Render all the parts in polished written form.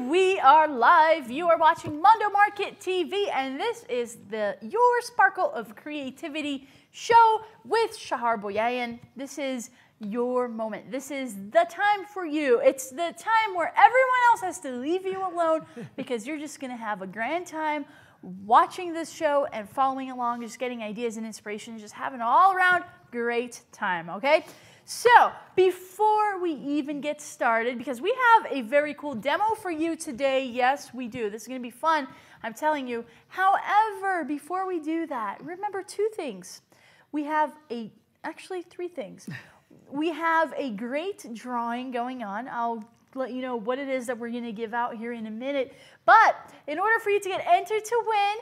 we are live. You are watching Mondo Market TV, and this is Your Sparkle of Creativity show with Shahar Boyayan. This is your moment. This is the time for you. It's the time where everyone else has to leave you alone because you're just going to have a grand time watching this show and following along, just getting ideas and inspiration, just having an all-around great time, okay? So, before we even get started, because we have a very cool demo for you today, yes, we do. This is going to be fun, I'm telling you. However, before we do that, remember two things. We have actually three things. We have a great drawing going on. I'll let you know what it is that we're going to give out here in a minute. But in order for you to get entered to win,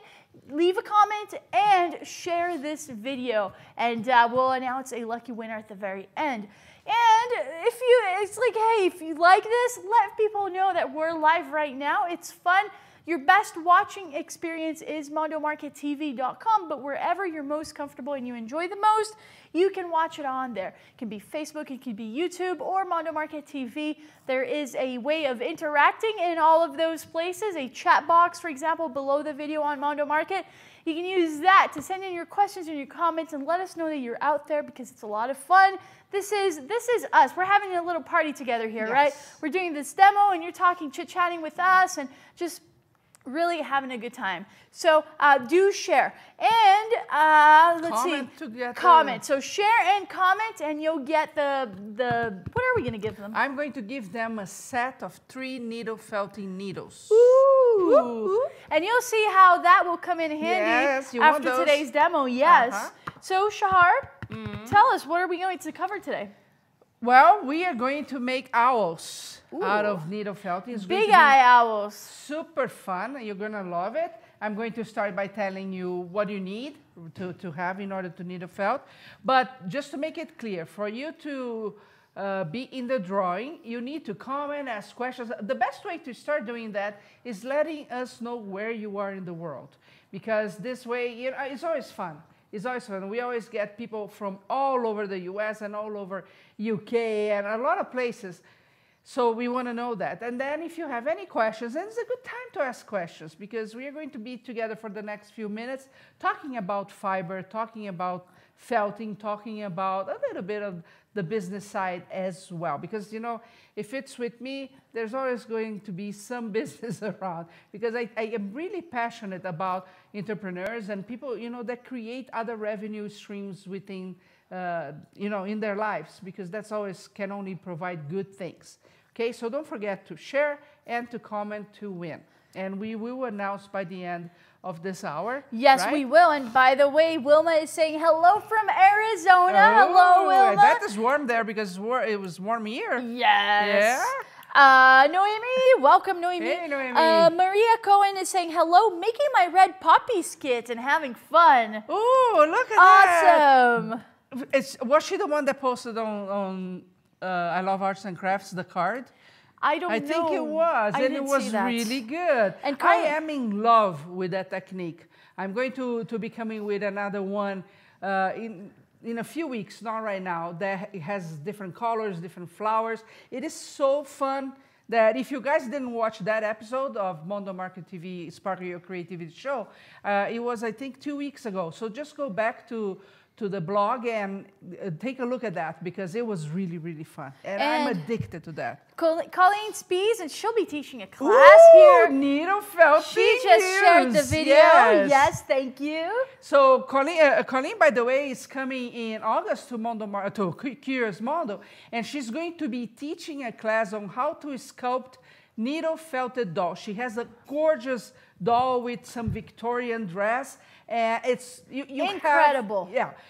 leave a comment and share this video, and we'll announce a lucky winner at the very end. And it's like, hey, if you like this, let people know that we're live right now. It's fun. Your best watching experience is mondomarkettv.com, but wherever you're most comfortable and you enjoy the most, you can watch it on there. It can be Facebook, it can be YouTube, or Mondo Market TV. There is a way of interacting in all of those places, a chat box, for example, below the video on Mondo Market. You can use that to send in your questions and your comments and let us know that you're out there because it's a lot of fun. This is us. We're having a little party together here, yes. Right? We're doing this demo and you're talking, chit-chatting with us and just really having a good time. So do share and let's see. Comment. So share and comment, and you'll get the. What are we going to give them? I'm going to give them a set of 3 needle felting needles. Ooh. Ooh. And you'll see how that will come in handy after today's demo. Yes. So Shahar, tell us, what are we going to cover today? Well, we are going to make owls out of needle felting. Big eye owls. Super fun. You're going to love it. I'm going to start by telling you what you need to have in order to needle felt. But just to make it clear, for you to be in the drawing, you need to comment, ask questions. The best way to start doing that is letting us know where you are in the world. Because this way, you know, it's always fun. It's always fun. We always get people from all over the US and all over UK and a lot of places. So we want to know that. And then if you have any questions, then it's a good time to ask questions because we are going to be together for the next few minutes talking about fiber, talking about felting, talking about a little bit of the business side as well. Because, you know, if it's with me, there's always going to be some business around because I am really passionate about entrepreneurs and people, you know, that create other revenue streams within, you know, in their lives, because that's always can only provide good things. Okay, so don't forget to share and to comment to win. And we will announce by the end of this hour. Yes, right? We will. And by the way, Wilma is saying hello from Arizona. Hello, Wilma. That is warm there because it was warm here. Yes. Yeah. Noemi, welcome, Noemi. Hey, Noemi. Maria Cohen is saying hello, making my red poppy skit and having fun. Ooh, look at that. Awesome. Was she the one that posted on I Love Arts and Crafts, the card? I don't know. I think it was, and it was really good. And I am in love with that technique. I'm going to be coming with another one in a few weeks, not right now, that has different colors, different flowers. It is so fun that if you guys didn't watch that episode of Mondo Market TV, Sparkle Your Creativity show, it was, I think, 2 weeks ago. So just go back to the blog and take a look at that because it was really, really fun. And I'm addicted to that. Colleen Spees, and she'll be teaching a class here. Needle felting. She just shared the video. Yes, thank you. So Colleen, by the way, is coming in August to Curious Mondo, and she's going to be teaching a class on how to sculpt needle felted doll. She has a gorgeous doll with some Victorian dress. It's incredible.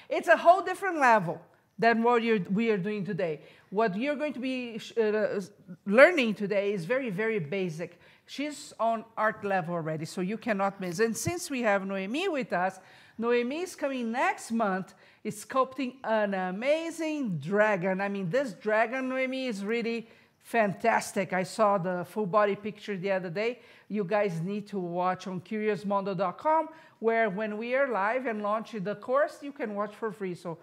It's a whole different level than what we are doing today. What you're going to be learning today is very, very basic. She's on art level already, so you cannot miss. And since we have Noemi with us, Noemi is coming next month, is sculpting an amazing dragon. I mean, this dragon, Noemi, is really fantastic. I saw the full body picture the other day. You guys need to watch on curiousmondo.com, where when we are live and launch the course, you can watch for free. So,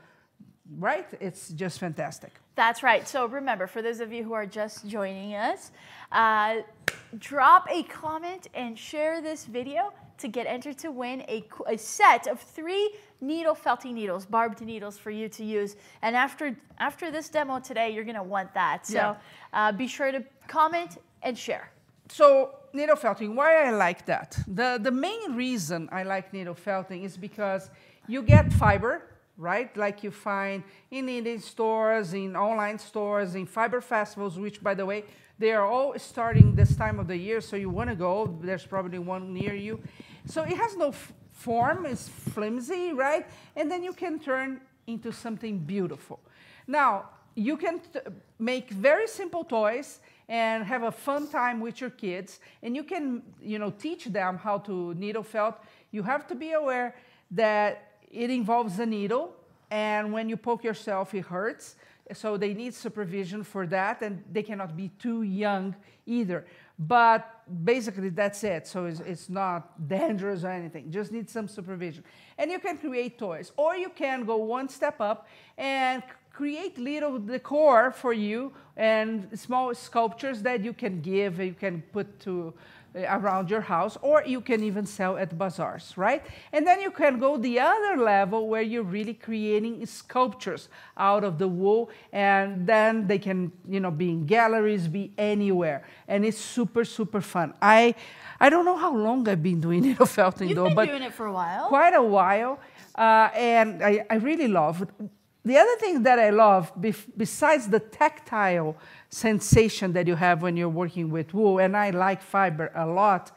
right? It's just fantastic. That's right. So remember, for those of you who are just joining us, drop a comment and share this video to get entered to win a set of 3 needle felting needles, barbed needles for you to use. And after this demo today, you're gonna want that. So be sure to comment and share. So needle felting, why I like that? The main reason I like needle felting is because you get fiber, right? Like you find in knitting stores, in online stores, in fiber festivals, which by the way, they are all starting this time of the year, so you want to go. There's probably one near you. So it has no form, it's flimsy, right? And then you can turn into something beautiful. Now, you can make very simple toys and have a fun time with your kids, and you can, teach them how to needle felt. You have to be aware that it involves a needle, and when you poke yourself, it hurts. So they need supervision for that, and they cannot be too young either. But basically, that's it. So it's not dangerous or anything. Just need some supervision. And you can create toys. Or you can go one step up and create little decor for you and small sculptures that you can give, you can put around your house, or you can even sell at bazaars, right? And then you can go the other level where you're really creating sculptures out of the wool, and then they can, be in galleries, be anywhere, and it's super, super fun. I don't know how long I've been doing needle felting, You've been doing it for a while. Quite a while, and I really love it. The other thing that I love, besides the tactile sensation that you have when you're working with wool, and I like fiber a lot,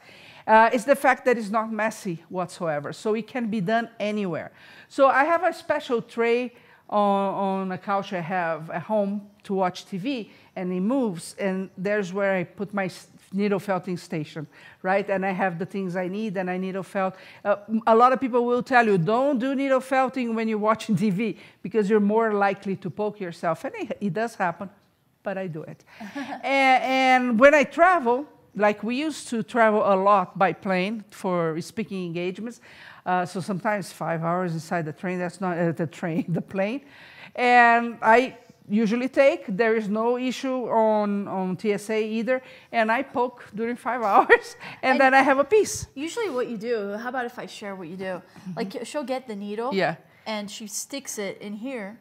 is the fact that it's not messy whatsoever. So it can be done anywhere. So I have a special tray on a couch I have at home to watch TV, and it moves, and there's where I put my needle felting station, right? And I have the things I need, and I needle felt. A lot of people will tell you, don't do needle felting when you're watching TV, because you're more likely to poke yourself. And it does happen, but I do it. and when I travel, like we used to travel a lot by plane for speaking engagements, so sometimes 5 hours inside the train, that's not the plane. And I usually there is no issue on TSA either, and I poke during 5 hours, and then I have a piece. Usually what you do, how about if I share what you do? Like she'll get the needle, and she sticks it in here.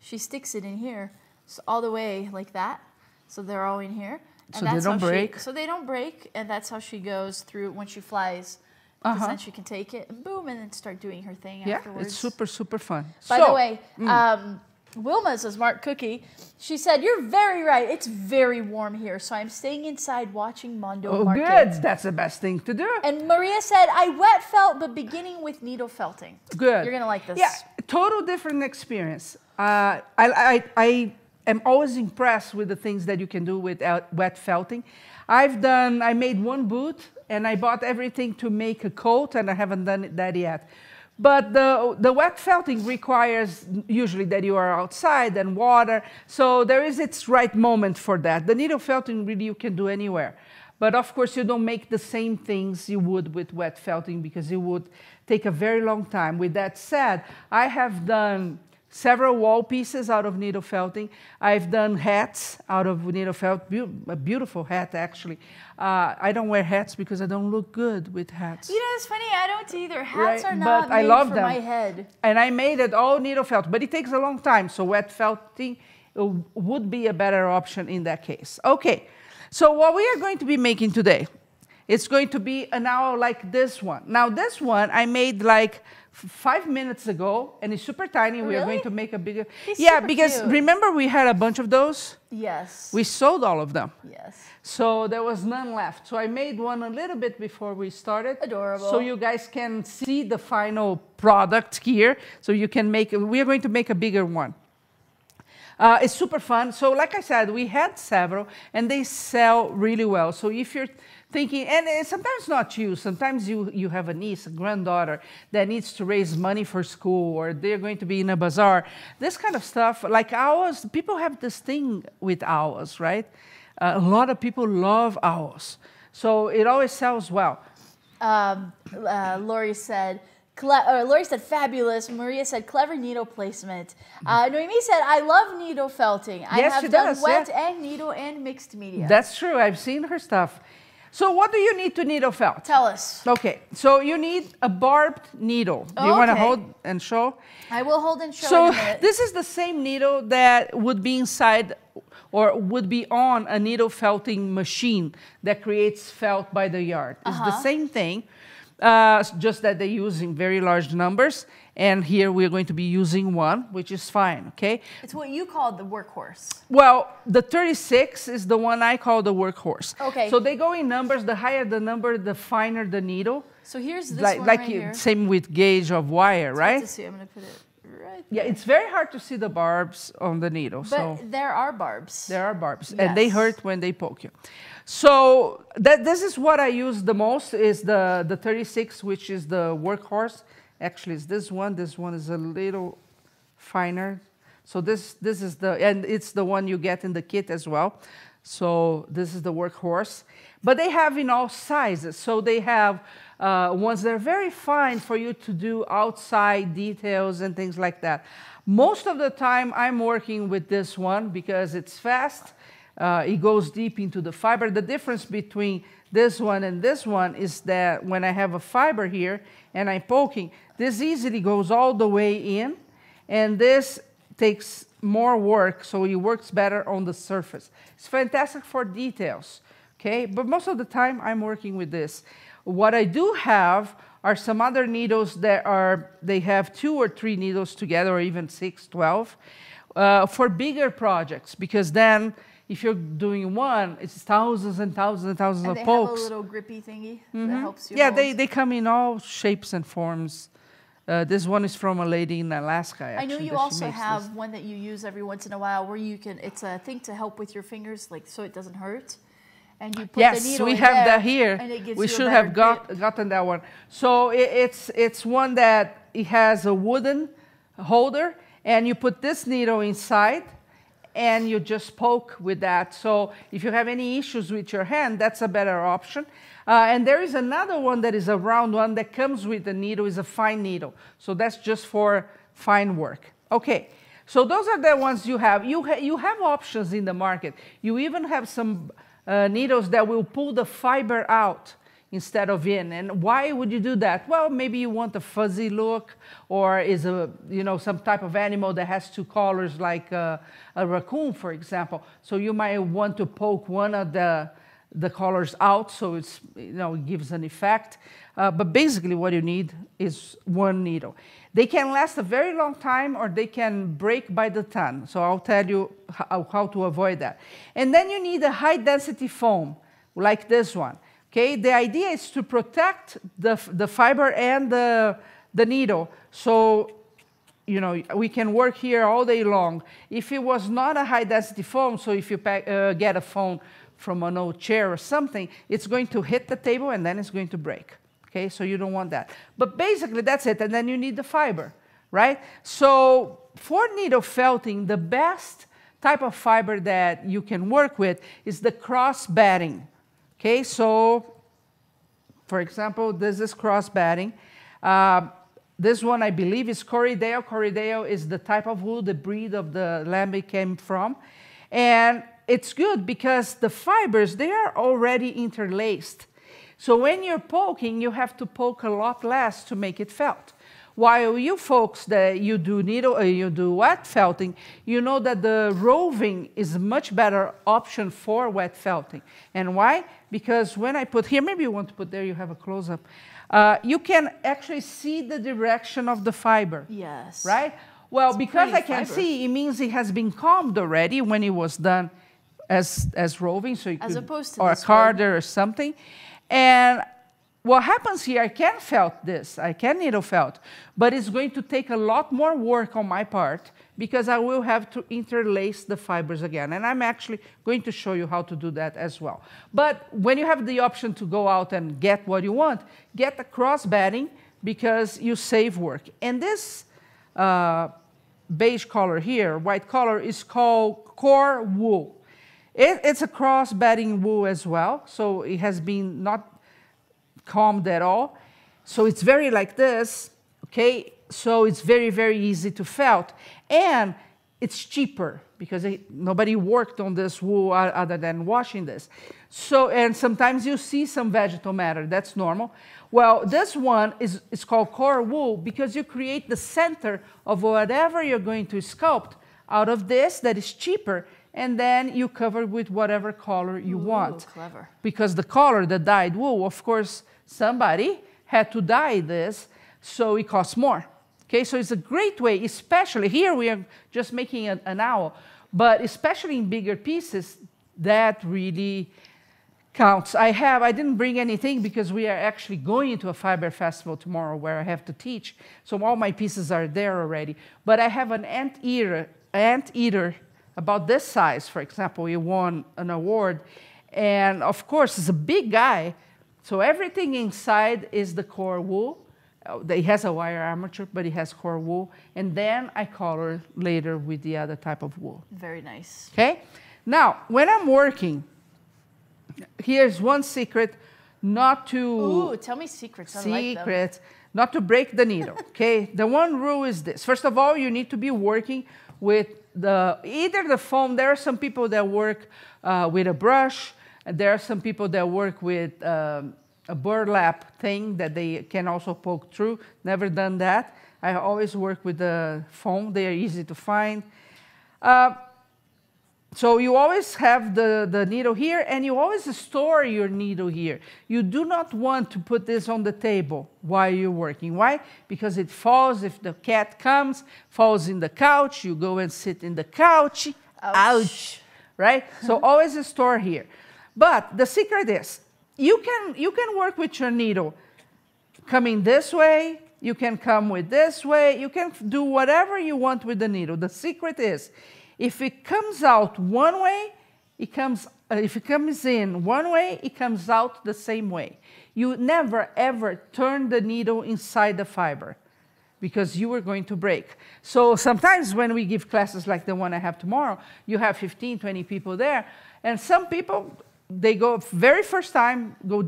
She sticks it in here, so all the way like that. So they're all in here. And so they don't break? So they don't break, and that's how she goes through when she flies. Because then she can take it, and boom, and then start doing her thing afterwards. Yeah, it's super, super fun. By the way, Wilma's a smart cookie. She said, you're very right. It's very warm here, so I'm staying inside watching Mondo Market. Oh, good. That's the best thing to do. And Maria said, I wet felt, but beginning with needle felting. Good. You're going to like this. Yeah, total different experience. I am always impressed with the things that you can do with wet felting. I made one boot, and I bought everything to make a coat, and I haven't done that yet. But the wet felting requires usually that you are outside and water, so there is its right moment for that. The needle felting really you can do anywhere. But of course you don't make the same things you would with wet felting because it would take a very long time. With that said, I have done several wall pieces out of needle felting. I've done hats out of needle felt, a beautiful hat actually. I don't wear hats because I don't look good with hats. It's funny, I don't either. Hats are but not I made love for them. my head. And I made it all needle felt, but it takes a long time, so wet felting would be a better option in that case. Okay, so what we are going to be making today, it's going to be an owl like this one. Now this one I made like 5 minutes ago, and it's super tiny. Really? We are going to make a bigger. He's yeah, super because cute. remember we had a bunch of those? Yes. We sold all of them. Yes. So there was none left. So I made one a little bit before we started. Adorable. So you guys can see the final product here. So you can we are going to make a bigger one. It's super fun. So like I said, we had several, and they sell really well. So if you're thinking, and sometimes not you, sometimes you have a niece, a granddaughter that needs to raise money for school, or they're going to be in a bazaar. This kind of stuff, like owls, people have this thing with owls, right? A lot of people love owls. So it always sells well. Lori said, Lori said fabulous. Maria said clever needle placement. Noemi said I love needle felting. I have done wet and needle and mixed media. That's true. I've seen her stuff. So what do you need to needle felt? Tell us. Okay, so you need a barbed needle. Do you want to hold and show? I will hold and show So in a minute. this is the same needle that would be inside or would be on a needle felting machine that creates felt by the yard. It's the same thing. Just that they're using very large numbers, and here we're going to be using one, which is fine, okay? It's what you called the workhorse. Well, the 36 is the one I call the workhorse. Okay. So they go in numbers. The higher the number, the finer the needle. So here's this one right here. Same with gauge of wire, right? To see. I'm going to put it right there. Yeah, it's very hard to see the barbs on the needle. But there are barbs. There are barbs, yes. and they hurt when they poke you. So this is what I use the most, is the 36, which is the workhorse. Actually, it's this one. This one is a little finer. So this is and it's the one you get in the kit as well. So this is the workhorse. But they have in all sizes. So they have ones that are very fine for you to do outside details and things like that. Most of the time, I'm working with this one because it's fast. It goes deep into the fiber. The difference between this one and this one is that when I have a fiber here and I'm poking, this easily goes all the way in, and this takes more work, so it works better on the surface. It's fantastic for details, okay? But most of the time, I'm working with this. What I do have are some other needles that they have 2 or 3 needles together, or even 6, 12, for bigger projects, because then if you're doing one, it's thousands and thousands and thousands of pokes. And they have a little grippy thingy that helps you hold. They come in all shapes and forms. This one is from a lady in Alaska, actually. I know you also have one that you use every once in a while where you can, it's a thing to help with your fingers, like so it doesn't hurt. And you put the needle in we have there, that here. And it gives we you should a have grip. gotten that one. So it's one that it has a wooden holder, and you put this needle inside, and you just poke with that. So if you have any issues with your hand, that's a better option. And there is another one that is a round one that comes with the needle, is a fine needle. So that's just for fine work. Okay, so those are the ones you have. You have options in the market. You even have some needles that will pull the fiber out instead of in. And why would you do that? Well, maybe you want a fuzzy look, or is some type of animal that has 2 colors, like a raccoon, for example. So you might want to poke one of the colors out, so it gives an effect. But basically what you need is one needle. They can last a very long time, or they can break by the ton. So I'll tell you how to avoid that. And then you need a high density foam, like this one. Okay, the idea is to protect the fiber and the needle, so we can work here all day long. If it was not a high density foam, so if you get a foam from an old chair or something, it's going to hit the table and then it's going to break. Okay, so you don't want that. But basically that's it, and then you need the fiber, right? So for needle felting, the best type of fiber that you can work with is the cross batting. Okay, so for example, this is cross batting. This one I believe is Corriedale. Corriedale is the type of wool, the breed of the lamb it came from. And it's good because the fibers, they are already interlaced. So when you're poking, you have to poke a lot less to make it felt. While you folks that you do wet felting, you know that the roving is a much better option for wet felting. And why? Because when I put here, maybe you want to put there, you have a close-up, you can actually see the direction of the fiber. Yes. Right? Well, because I can see, it means it has been combed already when it was done as roving, so you could, opposed to or a carder or something. And what happens here, I can felt this, I can needle felt, but it's going to take a lot more work on my part because I will have to interlace the fibers again. And I'm actually going to show you how to do that as well. But when you have the option to go out and get what you want, get the cross batting because you save work. And this beige color here, white color, is called core wool. It's a cross batting wool as well, so it has been not combed at all. So it's very like this, okay? So it's very, very easy to felt. And it's cheaper because nobody worked on this wool other than washing this. So, and sometimes you see some vegetal matter, that's normal. Well, this one is called core wool because you create the center of whatever you're going to sculpt out of this that is cheaper, and then you cover with whatever color you want. Clever. Because the color, the dyed wool, of course, somebody had to dye this, so it costs more. Okay, so it's a great way, especially here we are just making an owl, but especially in bigger pieces, that really counts. I didn't bring anything because we are actually going to a fiber festival tomorrow where I have to teach, so all my pieces are there already. But I have an anteater about this size, for example. He won an award, and of course, it's a big guy, so everything inside is the core wool. It has a wire armature, but it has core wool. And then I color later with the other type of wool. Very nice. Okay? Now, when I'm working, here's one secret, not to... Ooh, tell me secrets. I like them. Secrets, not to break the needle, okay? The one rule is this. First of all, you need to be working with either the foam. There are some people that work with a brush. And there are some people that work with... a burlap thing that they can also poke through. Never done that. I always work with the foam. They are easy to find. So you always have the needle here, and you always store your needle here. You do not want to put this on the table while you're working. Why? Because it falls. If the cat comes, falls in the couch, you go and sit in the couch. Ouch. Right? So always store here. But the secret is, you can work with your needle coming this way, you can come with this way, you can do whatever you want with the needle. The secret is, if it comes out one way, if it comes in one way, it comes out the same way. You never ever turn the needle inside the fiber because you are going to break. So sometimes when we give classes like the one I have tomorrow, you have 15, 20 people there, and some people, they go very first time, go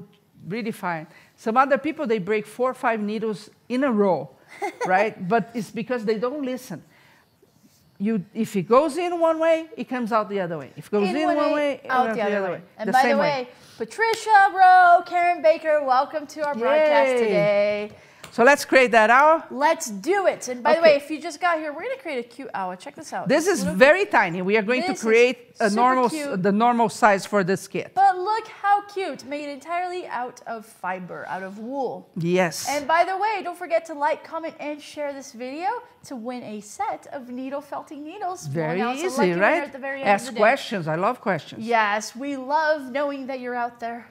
really fine. Some other people, they break 4 or 5 needles in a row, right? But it's because they don't listen. If it goes in one way, it comes out the other way. If it goes in one way, out the other way. And by the way, Patricia Rowe, Karen Baker, welcome to our broadcast today. So let's create that owl. Let's do it. And by the way, if you just got here, we're going to create a cute owl. Check this out. This is very tiny. We are going to create the normal size for this kit. But look how cute. Made entirely out of fiber, out of wool. Yes. And by the way, don't forget to like, comment, and share this video to win a set of needle felting needles. Very easy, right? At the very end Ask of the questions. I love questions. Yes, we love knowing that you're out there.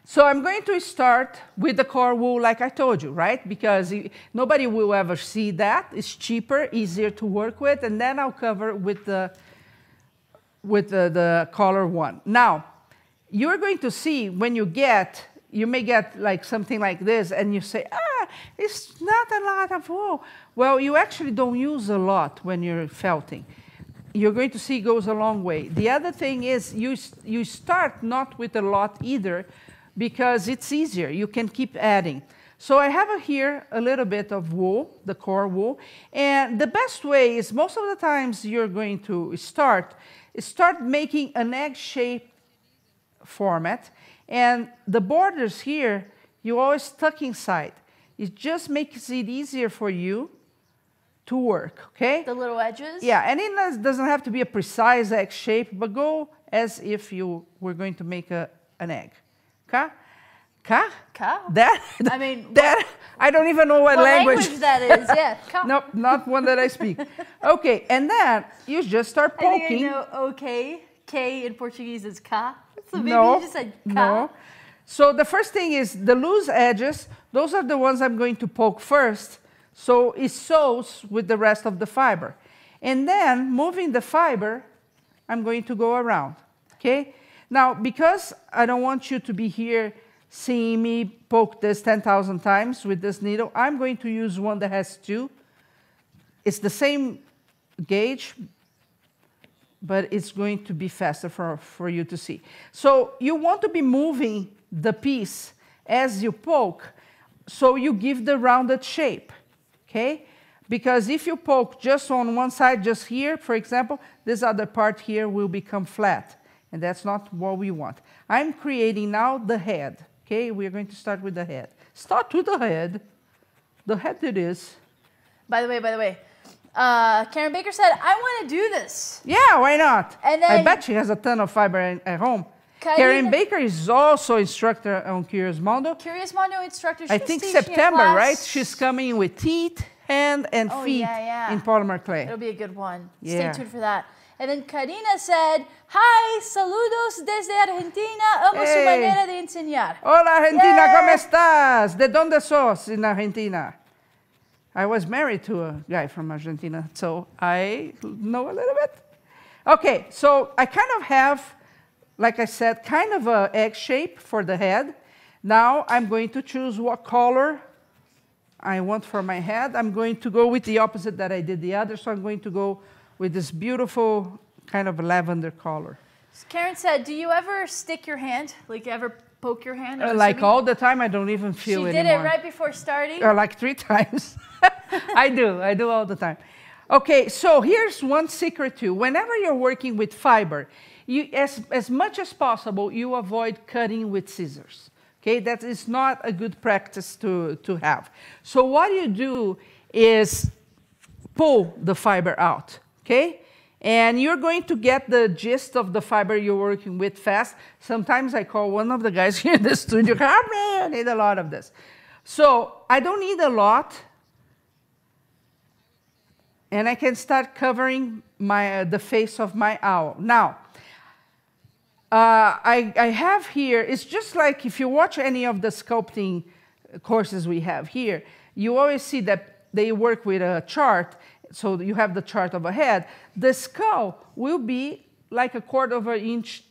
So I'm going to start with the core wool like I told you, right? Because nobody will ever see that. It's cheaper, easier to work with, and then I'll cover with the color one. Now, you're going to see when you may get like something like this, and you say, it's not a lot of wool. Well, you actually don't use a lot when you're felting. You're going to see it goes a long way. The other thing is you start not with a lot either, because it's easier. You can keep adding. So I have here a little bit of wool, the core wool. And the best way is most of the times you're going to start making an egg-shaped format. And the borders here, you always tuck inside. It just makes it easier for you to work, okay? The little edges? Yeah, and it doesn't have to be a precise egg shape, but go as if you were going to make an egg. Ka? I mean, I don't even know what language that is. Yeah. Ka. No, not one that I speak. Okay, and then you just start poking. I think I know okay. K in Portuguese is ka. So maybe you just said ka. No. So the first thing is the loose edges. Those are the ones I'm going to poke first. So it sews with the rest of the fiber. And then moving the fiber, I'm going to go around. Okay? Now, because I don't want you to be here seeing me poke this 10,000 times with this needle, I'm going to use one that has 2. It's the same gauge, but it's going to be faster for you to see. So you want to be moving the piece as you poke, so you give the rounded shape. okay? Because if you poke just on one side, just here, for example, this other part here will become flat, and that's not what we want. I'm creating now the head, okay? We're going to start with the head. Start with the head. The head it is. By the way, Karen Baker said, I want to do this. Yeah, why not? And then, I bet she has a ton of fiber at home. Karen Baker is also instructor on Curious Mondo. Curious Mondo instructor. I think September, right? She's coming with teeth, hand, and feet in polymer clay. It'll be a good one. Yeah. Stay tuned for that. And then Karina said, hi, saludos desde Argentina. Amo su manera de enseñar. Hola, Argentina, ¿cómo estás? ¿De dónde sos in Argentina? I was married to a guy from Argentina, so I know a little bit. Okay, so I kind of have, like I said, kind of an egg shape for the head. Now I'm going to choose what color I want for my head. I'm going to go with the opposite that I did the other, so I'm going to go with this beautiful kind of lavender color. Karen said, do you ever stick your hand? Like, ever poke your hand? Like all the time, I don't even feel it anymore. She did it right before starting? Like 3 times. I do all the time. Okay, so here's one secret too. Whenever you're working with fiber, you, as much as possible, you avoid cutting with scissors. Okay, that is not a good practice to have. So what you do is pull the fiber out, okay? And you're going to get the gist of the fiber you're working with fast. Sometimes I call one of the guys here in the studio, help me, I need a lot of this. So I don't need a lot. And I can start covering the face of my owl. Now, I have here, it's just like if you watch any of the sculpting courses we have here, you always see that they work with a chart, so you have the chart of a head. The skull will be like 1/4 of an inch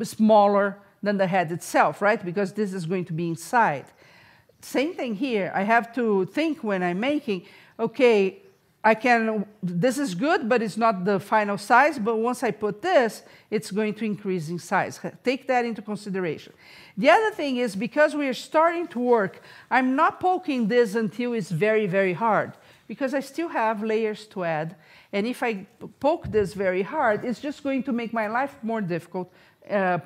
smaller than the head itself, right? Because this is going to be inside. Same thing here. I have to think when I'm making, okay, this is good, but it's not the final size, but once I put this, it's going to increase in size. Take that into consideration. The other thing is, because we are starting to work, I'm not poking this until it's very, very hard, because I still have layers to add, and if I poke this very hard, it's just going to make my life more difficult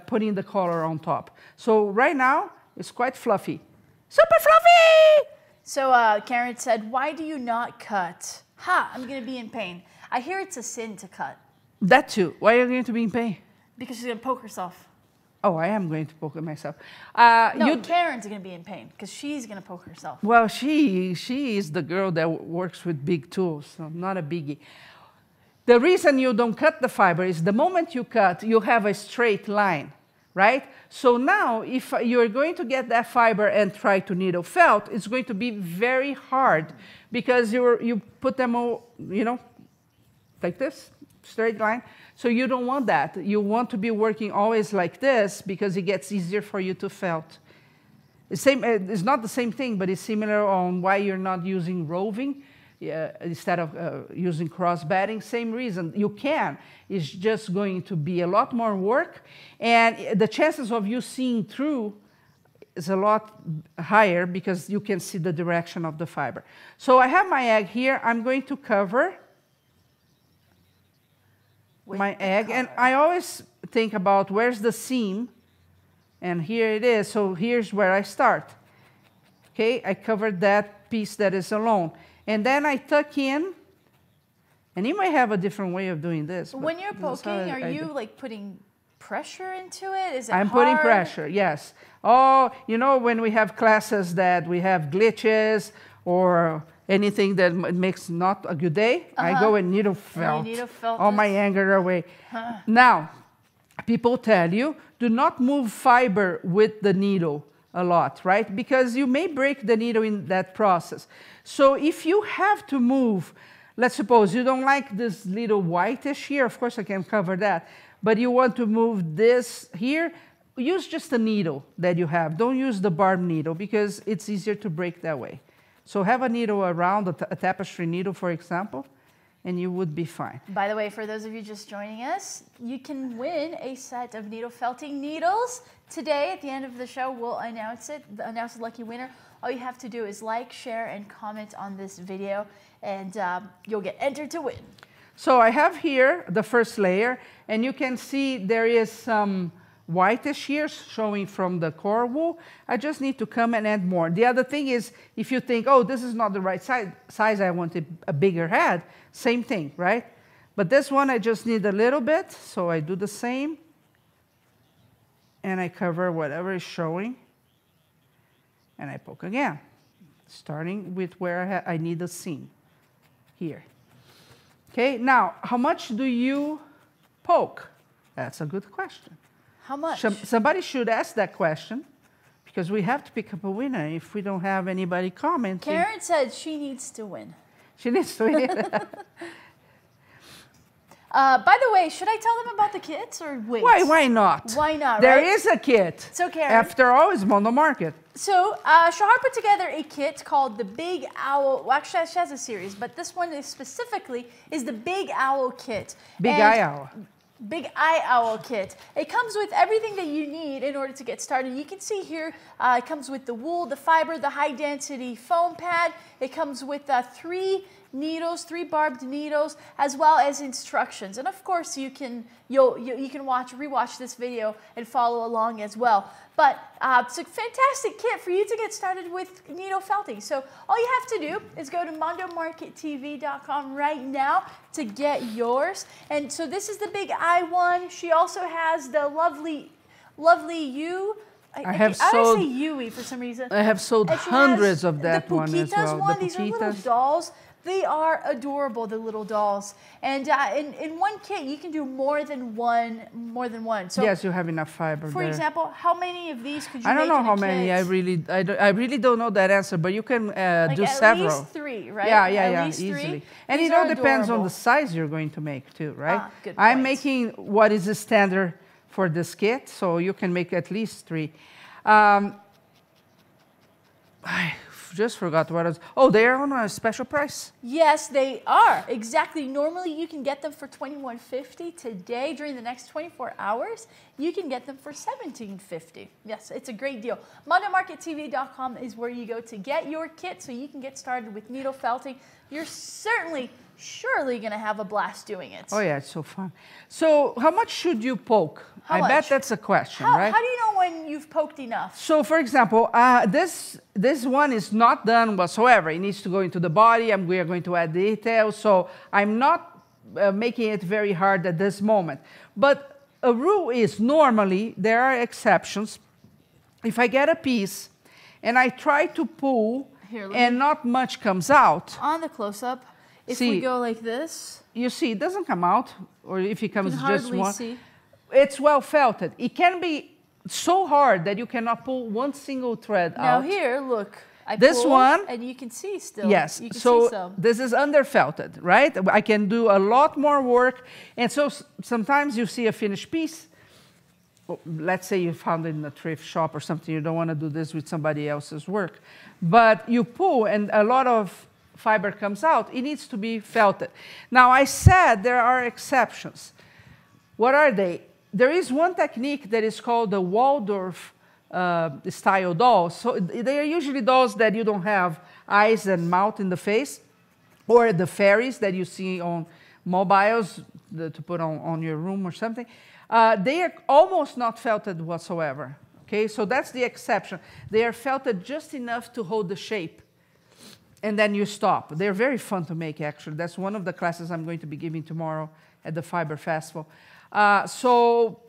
putting the color on top. So right now, it's quite fluffy. Super fluffy! So Karen said, why do you not cut? Ha, I'm going to be in pain. I hear it's a sin to cut. That too. Why are you going to be in pain? Because she's going to poke herself. Oh, I am going to poke myself. No, Karen's going to be in pain because she's going to poke herself. Well, she is the girl that works with big tools, so not a biggie. The reason you don't cut the fiber is the moment you cut, you have a straight line, right? So now, if you're going to get that fiber and try to needle felt, it's going to be very hard because you put them all, you know, like this, straight line. So you don't want that. You want to be working always like this because it gets easier for you to felt. It's not the same thing, but it's similar on why you're not using roving instead of using cross batting. Same reason. You can. It's just going to be a lot more work, and the chances of you seeing through is a lot higher because you can see the direction of the fiber. So I have my egg here. I'm going to cover my egg, and I always think about where's the seam, and here it is. So here's where I start. Okay, I covered that piece that is alone, and then I tuck in. And you might have a different way of doing this. When you're poking, are you like putting pressure into it? Is it I'm hard? putting pressure, yes. Oh, you know, when we have classes that we have glitches or anything that makes not a good day, I go and needle felt all my anger away. Now, people tell you, do not move fiber with the needle a lot, right? Because you may break the needle in that process. So if you have to move, let's suppose you don't like this little whitish here, of course I can cover that, but you want to move this here, use just a needle that you have. Don't use the barb needle because it's easier to break that way. So have a needle around, a tapestry needle, for example, and you would be fine. By the way, for those of you just joining us, you can win a set of needle felting needles. Today, at the end of the show, we'll announce the lucky winner. All you have to do is like, share, and comment on this video, and you'll get entered to win. So I have here the first layer, and you can see there is some whitish here showing from the core wool. I just need to come and add more. The other thing is, if you think, oh, this is not the right size, I want a bigger head, same thing, right? But this one, I just need a little bit, so I do the same. And I cover whatever is showing. And I poke again, starting with where I need a seam, here. Okay, now, how much do you poke? That's a good question. How much? Somebody should ask that question, because we have to pick up a winner if we don't have anybody commenting. Karen said she needs to win. She needs to win. By the way, should I tell them about the kits or wait? Why not? Why not, There right? is a kit. So, Karen. After all, it's Mondo Market. So, Shahar put together a kit called the Big Owl. Well, actually, she has a series, but this one is specifically is the Big Owl kit. Big Eye Owl. Big Eye Owl kit. It comes with everything that you need in order to get started. You can see here, it comes with the wool, the fiber, the high density foam pad. It comes with 3 needles, 3 barbed needles, as well as instructions. And of course, you can rewatch this video and follow along as well. But it's a fantastic kit for you to get started with needle felting. So all you have to do is go to mondomarkettv.com right now to get yours. And so this is the Big Eye one. She also has the lovely U. I always say Yui for some reason. I have sold hundreds of that one as well. These are little dolls. They are adorable, the little dolls. And in one kit, you can do more than one. So yes, you have enough fiber. For example, how many of these could you make? I don't know in how a many. kit? I really don't know that answer, but you can do at several. At least 3, right? Yeah, at least easily. 3. And These it all are depends on adorable. the size you're going to make too, right? Good I'm point. making what is the standard for this kit, so you can make at least 3. I just forgot what else. Oh, they're on a special price. Yes, they are. Exactly. Normally, you can get them for $21.50. Today, during the next 24 hours, you can get them for $17.50. Yes, it's a great deal. MondoMarketTV.com is where you go to get your kit so you can get started with needle felting. You're surely going to have a blast doing it. Oh, yeah, it's so fun. So how much should you poke? How much? Bet that's a question, right? How do you know when you've poked enough? So, for example, this one is not done whatsoever. It needs to go into the body, and we are going to add details. So I'm not making it very hard at this moment. But a rule is normally, there are exceptions. If I get a piece and I try to pull and not much comes out. On the close-up, if see, we go like this. You see, it doesn't come out. Or if it comes just one. See. It's well felted. It can be so hard that you cannot pull one single thread out. Now here, look. I this pull, one, and you can see still. Yes, you can so see some. this is under felted, right? I can do a lot more work. And so sometimes you see a finished piece. Well, let's say you found it in a thrift shop or something. You don't want to do this with somebody else's work. But you pull, and a lot of fiber comes out. It needs to be felted. Now, I said there are exceptions. What are they? There is one technique that is called the Waldorf style dolls. So they are usually dolls that you don't have eyes and mouth in the face, or the fairies that you see on mobiles to put on your room or something. They are almost not felted whatsoever. Okay, so that's the exception. They are felted just enough to hold the shape, and then you stop. They're very fun to make, actually. That's one of the classes I'm going to be giving tomorrow at the Fiber Festival. So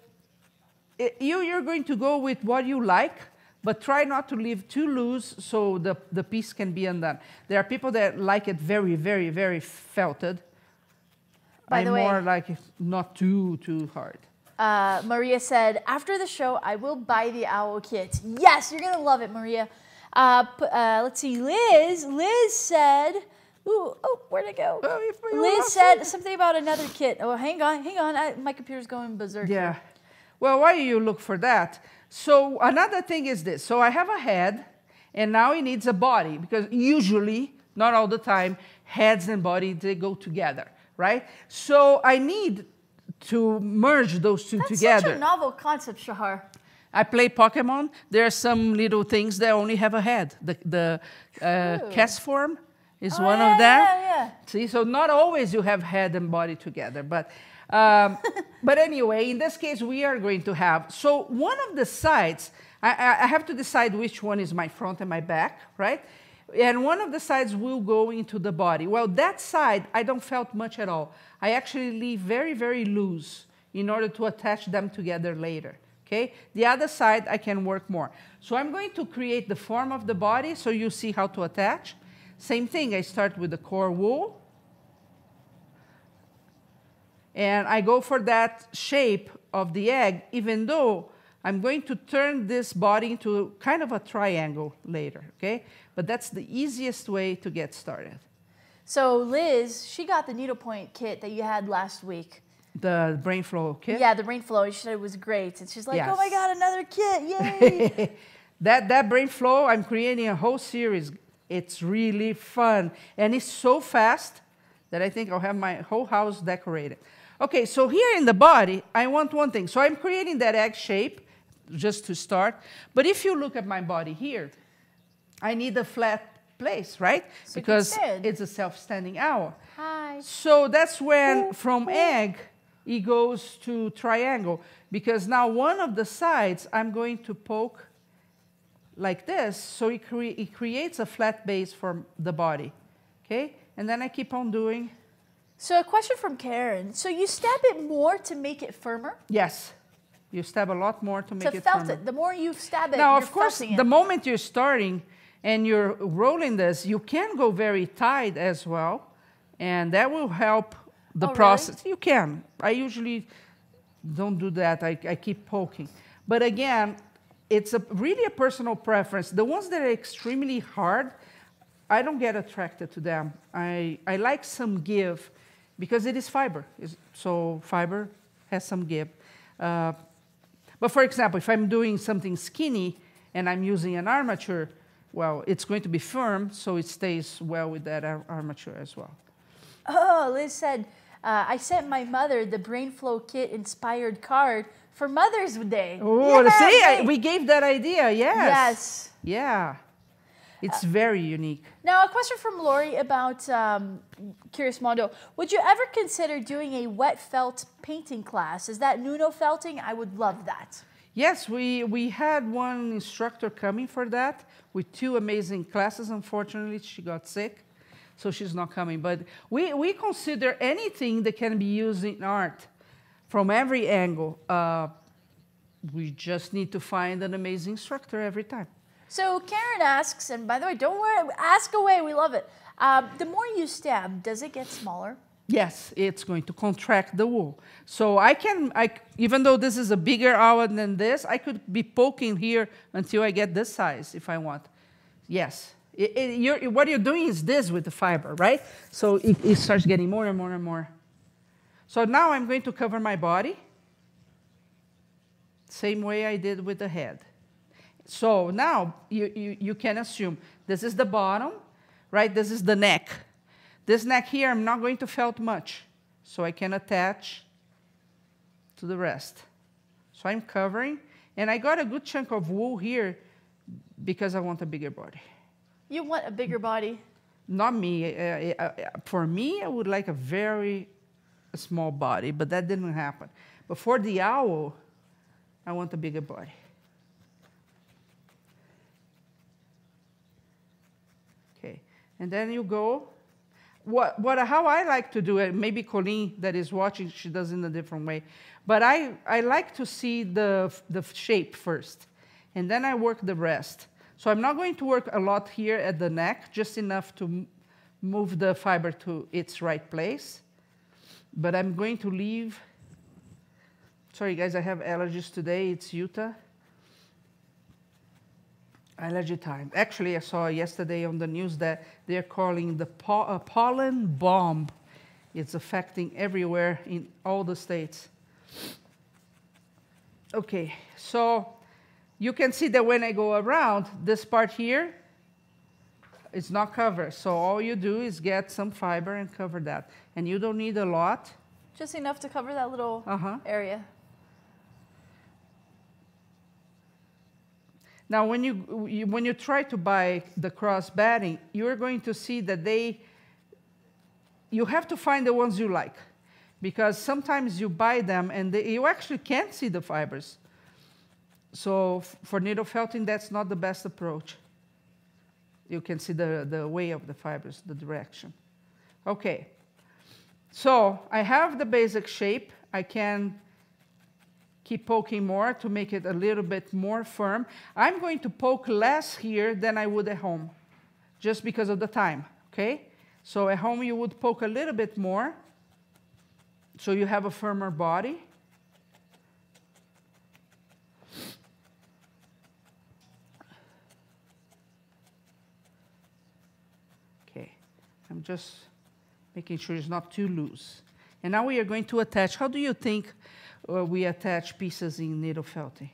you're going to go with what you like, but try not to leave too loose so the piece can be undone. There are people that like it very, very, very felted. By the way, more like it not too hard. Maria said, after the show, I will buy the owl kit. Yes, you're going to love it, Maria. Let's see, Liz said... Ooh, oh, where'd it go? Liz said something about another kit. Oh, hang on. My computer's going berserk. Yeah. Well, why do you look for that? So another thing is this. So I have a head, and now it needs a body, because usually, not all the time, heads and body, they go together. right? So I need to merge those two together. That's such a novel concept, Shahar. I play Pokemon. There are some little things that only have a head. The cast form is one of them. Yeah. See, so not always you have head and body together, but anyway, in this case, we are going to have, so one of the sides, I have to decide which one is my front and my back, right? And one of the sides will go into the body. Well, that side, I don't felt much at all. I actually leave very, very loose in order to attach them together later, okay? The other side, I can work more. So I'm going to create the form of the body so you see how to attach. Same thing, I start with the core wool. And I go for that shape of the egg, even though I'm going to turn this body into kind of a triangle later, okay? But that's the easiest way to get started. So Liz, she got the needlepoint kit that you had last week. The brain flow kit? Yeah, the brain flow. She said it was great. And she's like, yes. Oh my God, another kit, yay. that brain flow, I'm creating a whole series. It's really fun. And it's so fast that I think I'll have my whole house decorated. Okay, so here in the body, I want one thing. So I'm creating that egg shape just to start. But if you look at my body here, I need a flat place, right? So because it's a self-standing owl. Hi. So that's when from egg, it goes to triangle. Because now one of the sides, I'm going to poke like this. So it creates a flat base for the body, okay? And then I keep on doing. So a question from Karen. So you stab it more to make it firmer? Yes. You stab a lot more to make it felt firmer. it. The more you stab it, now, you're of course, felting it. the moment you're starting and you're rolling this, you can go very tight as well. And that will help the process. Really? You can. I usually don't do that. I keep poking. But again, it's really a personal preference. The ones that are extremely hard, I don't get attracted to them. I like some give because it is fiber. So fiber has some give. But for example, if I'm doing something skinny and I'm using an armature, well, it's going to be firm, so it stays well with that armature as well. Oh, Liz said, I sent my mother the Brain Flow Kit inspired card for Mother's Day. Oh, yeah, see, we gave that idea, yes. Yes. Yeah. It's very unique. Now, a question from Lori about Curious Mondo. Would you ever consider doing a wet felt painting class? Is that Nuno felting? I would love that. Yes, we had one instructor coming for that with 2 amazing classes. Unfortunately, she got sick, so she's not coming. But we consider anything that can be used in art from every angle. We just need to find an amazing instructor every time. So Karen asks, and by the way, don't worry, ask away, we love it. The more you stab, does it get smaller? Yes, it's going to contract the wool. So even though this is a bigger owl than this, I could be poking here until I get this size if I want. Yes. What you're doing is this with the fiber, right? So it starts getting more and more and more. So now I'm going to cover my body. Same way I did with the head. So now you can assume this is the bottom, right? This is the neck. This neck here, I'm not going to felt much, so I can attach to the rest. So I'm covering, and I got a good chunk of wool here because I want a bigger body. You want a bigger body? Not me. For me, I would like a very small body, but that didn't happen. But for the owl, I want a bigger body. Okay, and then you go. How I like to do it, maybe Colleen that is watching, she does it in a different way. But I like to see the shape first, and then I work the rest. So I'm not going to work a lot here at the neck, just enough to move the fiber to its right place. But I'm going to leave. Sorry, guys, I have allergies today. It's Utah. Allergy time. Actually, I saw yesterday on the news that they're calling the pollen bomb. It's affecting everywhere in all the states. Okay, so you can see that when I go around, this part here, it's not covered. So all you do is get some fiber and cover that. And you don't need a lot. Just enough to cover that little area. Now, when you try to buy the cross batting, you're going to see that you have to find the ones you like, because sometimes you buy them and you actually can't see the fibers. So for needle felting, that's not the best approach. You can see the way of the fibers, the direction. Okay, so I have the basic shape. I can keep poking more to make it a little bit more firm. I'm going to poke less here than I would at home, just because of the time, okay? So at home you would poke a little bit more, so you have a firmer body. Okay, I'm just making sure it's not too loose. And now we are going to attach. How do you think we attach pieces in needle felting?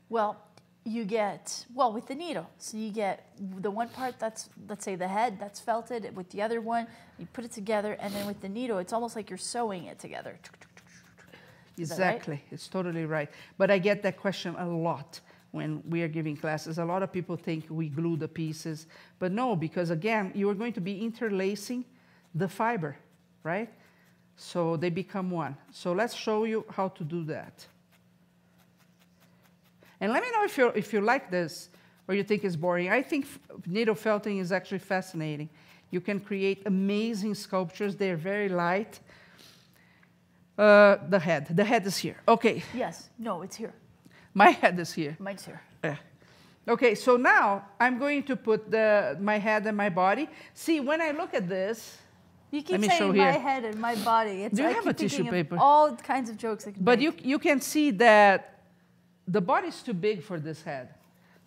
Well, you get, with the needle. So you get the one part that's, let's say the head, that's felted. With the other one, you put it together. And then with the needle, it's almost like you're sewing it together. Exactly. Right? It's totally right. But I get that question a lot when we are giving classes. A lot of people think we glue the pieces. But no, because again, you are going to be interlacing the fiber, right? So they become one. So let's show you how to do that. And let me know if you like this or you think it's boring. I think needle felting is actually fascinating. You can create amazing sculptures. They're very light. The head is here. Okay. Yes. No, it's here. My head is here. Mine's here. Yeah. Okay, so now I'm going to put my head and my body. See, when I look at this, you keep saying my head and my body. Do you have a tissue paper? All kinds of jokes. But you can see that the body is too big for this head.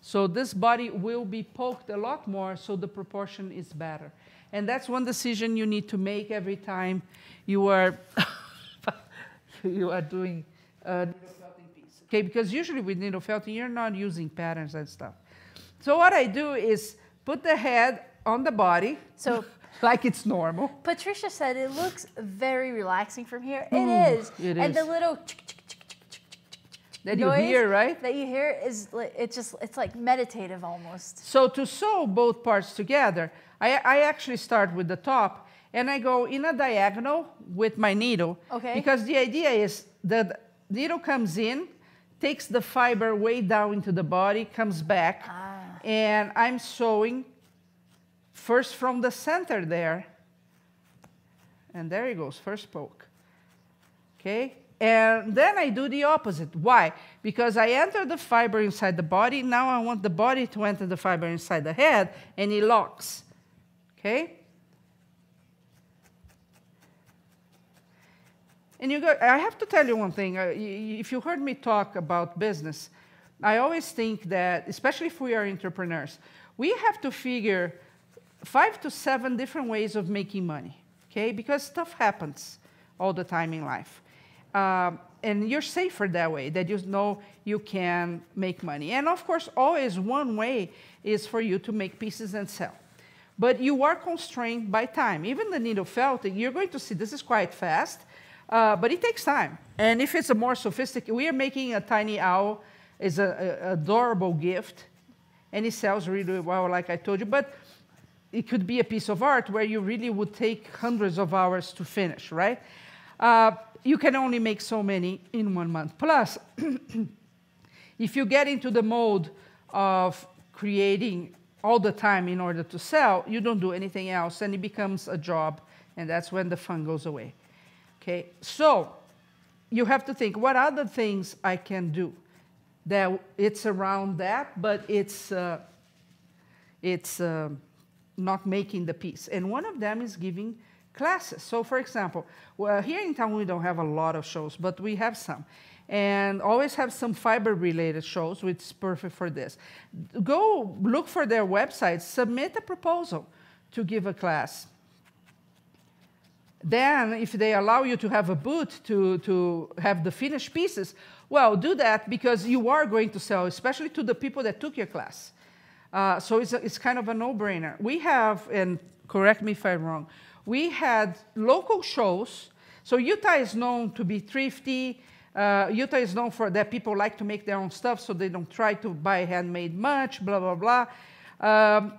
So this body will be poked a lot more, so the proportion is better. And that's one decision you need to make every time you are doing a needle felting piece. Okay, because usually with needle felting, you're not using patterns and stuff. So what I do is put the head on the body. So like it's normal. Patricia said it looks very relaxing from here. It is. And the little that you hear, right? That you hear is it's like meditative almost. So to sew both parts together, I actually start with the top and I go in a diagonal with my needle. Okay. Because the idea is that the needle comes in, takes the fiber way down into the body, comes back, and I'm sewing first from the center there, and there it goes, first poke, okay? And then I do the opposite. Why? Because I enter the fiber inside the body, now I want the body to enter the fiber inside the head, and it locks, okay? And I have to tell you one thing, if you heard me talk about business, I always think that, especially if we are entrepreneurs, we have to figure 5 to 7 different ways of making money, okay? Because stuff happens all the time in life. And you're safer that way, that you know you can make money. And of course, always one way is for you to make pieces and sell. But you are constrained by time. Even the needle felting, you're going to see this is quite fast, but it takes time. And if it's a more sophisticated, we are making a tiny owl. It's an adorable gift, and it sells really well, like I told you. But it could be a piece of art where you really would take hundreds of hours to finish, right? You can only make so many in 1 month. Plus, if you get into the mode of creating all the time in order to sell, you don't do anything else, and it becomes a job, and that's when the fun goes away. Okay, so you have to think, what other things I can do that it's around that, but it's not making the piece. And one of them is giving classes. So for example, here in town we don't have a lot of shows, but we have some. And always have some fiber-related shows, which is perfect for this. Go look for their websites, submit a proposal to give a class. Then, if they allow you to have a booth to have the finished pieces, well, do that because you are going to sell, especially to the people that took your class. So it's kind of a no-brainer. We have, and correct me if I'm wrong, we had local shows. So Utah is known to be thrifty. Utah is known for that people like to make their own stuff, so they don't try to buy handmade much, blah, blah, blah.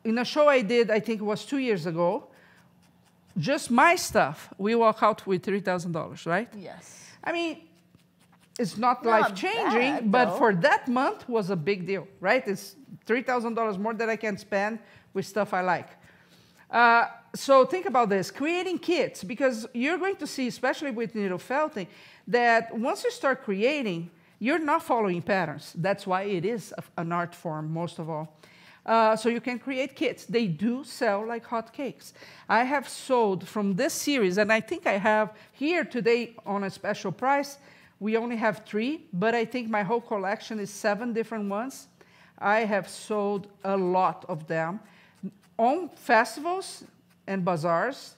In a show I did, I think it was 2 years ago, just my stuff, we walk out with $3,000, right? Yes. I mean, it's not life-changing, bad, but though. for that month was a big deal, right? It's $3,000 more that I can spend with stuff I like. So think about this, creating kits, because you're going to see, especially with needle felting, that once you start creating, you're not following patterns. That's why it is an art form, most of all. So you can create kits. They do sell like hotcakes. I have sold from this series, and I think I have here today on a special price. We only have 3, but I think my whole collection is 7 different ones. I have sold a lot of them on festivals and bazaars,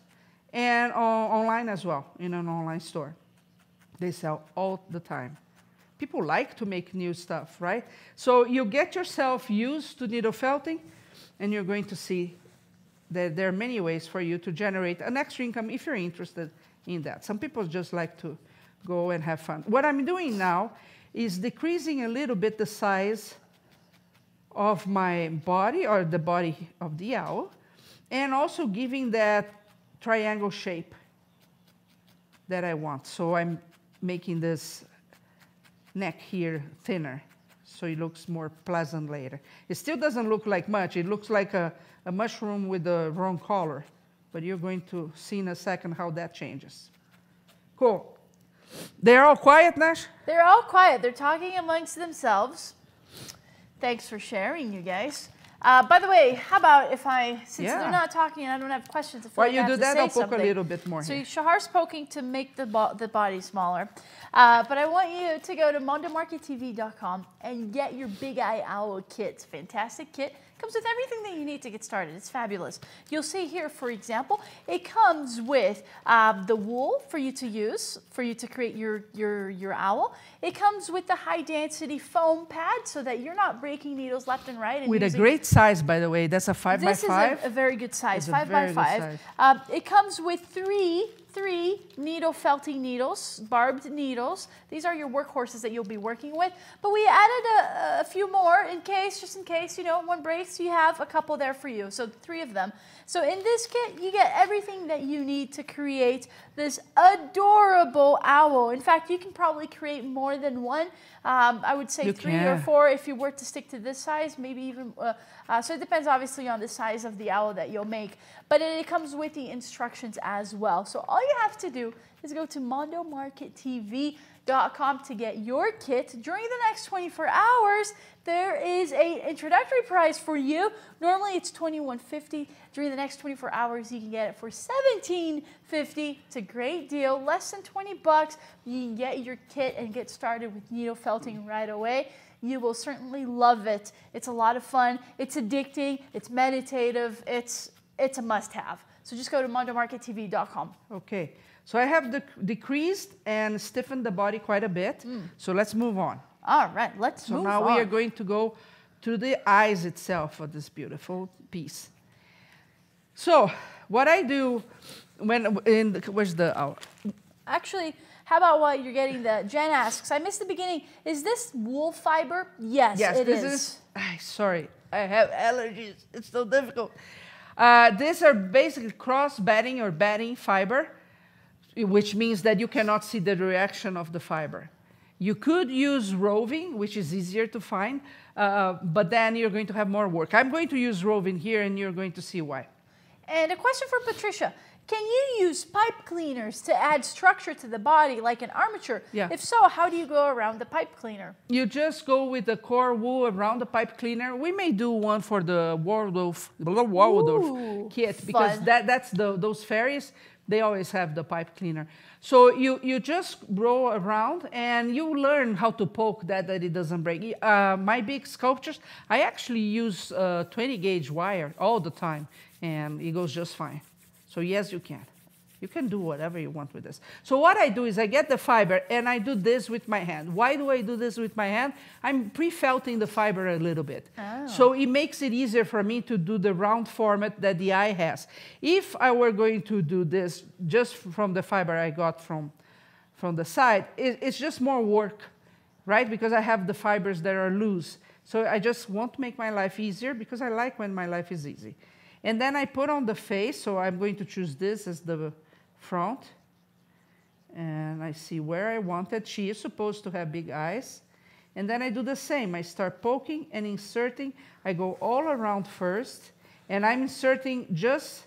and online as well, in an online store. They sell all the time. People like to make new stuff, right? So you get yourself used to needle felting, and you're going to see that there are many ways for you to generate an extra income if you're interested in that. Some people just like to go and have fun. What I'm doing now is decreasing a little bit the size of my body, or the body of the owl, and also giving that triangle shape that I want. So I'm making this neck here thinner, so it looks more pleasant later. It still doesn't look like much. It looks like a mushroom with the wrong color, but you're going to see in a second how that changes. Cool. They're all quiet, Nash? They're all quiet. They're talking amongst themselves. Thanks for sharing, you guys. By the way, how about if since they're not talking and I don't have questions, While you do that, I'll poke a little bit more so here. Shahar's poking to make the body smaller. But I want you to go to mondomarkettv.com and get your Big Eye Owl kit. It's a fantastic kit. Comes with everything that you need to get started. It's fabulous. You'll see here, for example, it comes with the wool for you to use, for you to create your owl. It comes with the high density foam pad so that you're not breaking needles left and right. And with a great size, by the way. That's a 5 by 5. This is a very good size, It's 5 by 5. It comes with three needle felting needles, barbed needles. These are your workhorses that you'll be working with. But we added a few more just in case, one breaks, you have a couple there for you. So 3 of them. So in this kit, you get everything that you need to create this adorable owl. In fact, you can probably create more than one. I would say 3 or 4 if you were to stick to this size, maybe even, so it depends obviously on the size of the owl that you'll make, but it comes with the instructions as well. So all you have to do is go to mondomarkettv.com to get your kit. During the next 24 hours, there is an introductory price for you. Normally it's $21.50. During the next 24 hours, you can get it for $17.50. It's a great deal, less than 20 bucks. You can get your kit and get started with needle felting right away. You will certainly love it. It's a lot of fun. It's addicting. It's meditative. It's a must-have. So just go to mondomarkettv.com. Okay. So I have decreased and stiffened the body quite a bit. So let's move on. All right, let's move on. So now we are going to go to the eyes itself of this beautiful piece. So what I do where's the owl? Actually, how about while you're getting Jen asks, I missed the beginning, is this wool fiber? Yes, it is. Sorry, I have allergies. It's so difficult. These are basically cross-batting or batting fiber, which means that you cannot see the reaction of the fiber. You could use roving, which is easier to find, but then you're going to have more work. I'm going to use roving here, and you're going to see why. And a question for Patricia. Can you use pipe cleaners to add structure to the body like an armature? Yeah. If so, how do you go around the pipe cleaner? You just go with the core wool around the pipe cleaner. We may do one for the Waldorf kit, because that's those fairies, they always have the pipe cleaner. So you just roll around and you learn how to poke that it doesn't break. My big sculptures, I actually use 20 gauge wire all the time, and it goes just fine. So yes, you can. You can do whatever you want with this. So what I do is I get the fiber and I do this with my hand. Why do I do this with my hand? I'm pre-felting the fiber a little bit. Oh. So it makes it easier for me to do the round format that the eye has. If I were going to do this just from the fiber I got from the side, it's just more work, right? Because I have the fibers that are loose. So I just want to make my life easier because I like when my life is easy. And then I put on the face, so I'm going to choose this as the front. And I see where I want it. She is supposed to have big eyes. And then I do the same. I start poking and inserting. I go all around first. And I'm inserting just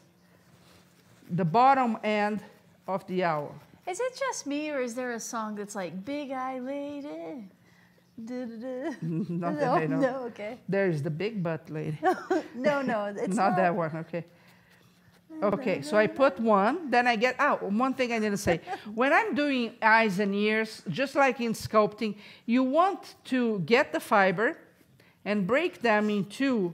the bottom end of the owl. Is it just me, or is there a song that's like, Big Eye Lady? Not that I know. No, okay. There's the big butt lady. No, it's not that one, okay. Okay, so I put one, then I get out. One thing I didn't say. When I'm doing eyes and ears, just like in sculpting, you want to get the fiber and break them in two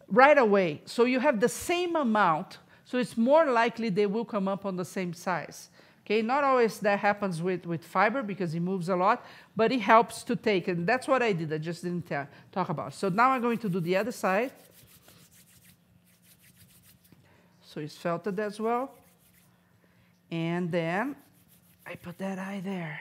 right away. So you have the same amount, so it's more likely they will come up on the same size. Okay, not always that happens with fiber because it moves a lot, but it helps to take it. And that's what I did. I just didn't talk about. So now I'm going to do the other side. So it's felted as well. And then I put that eye there.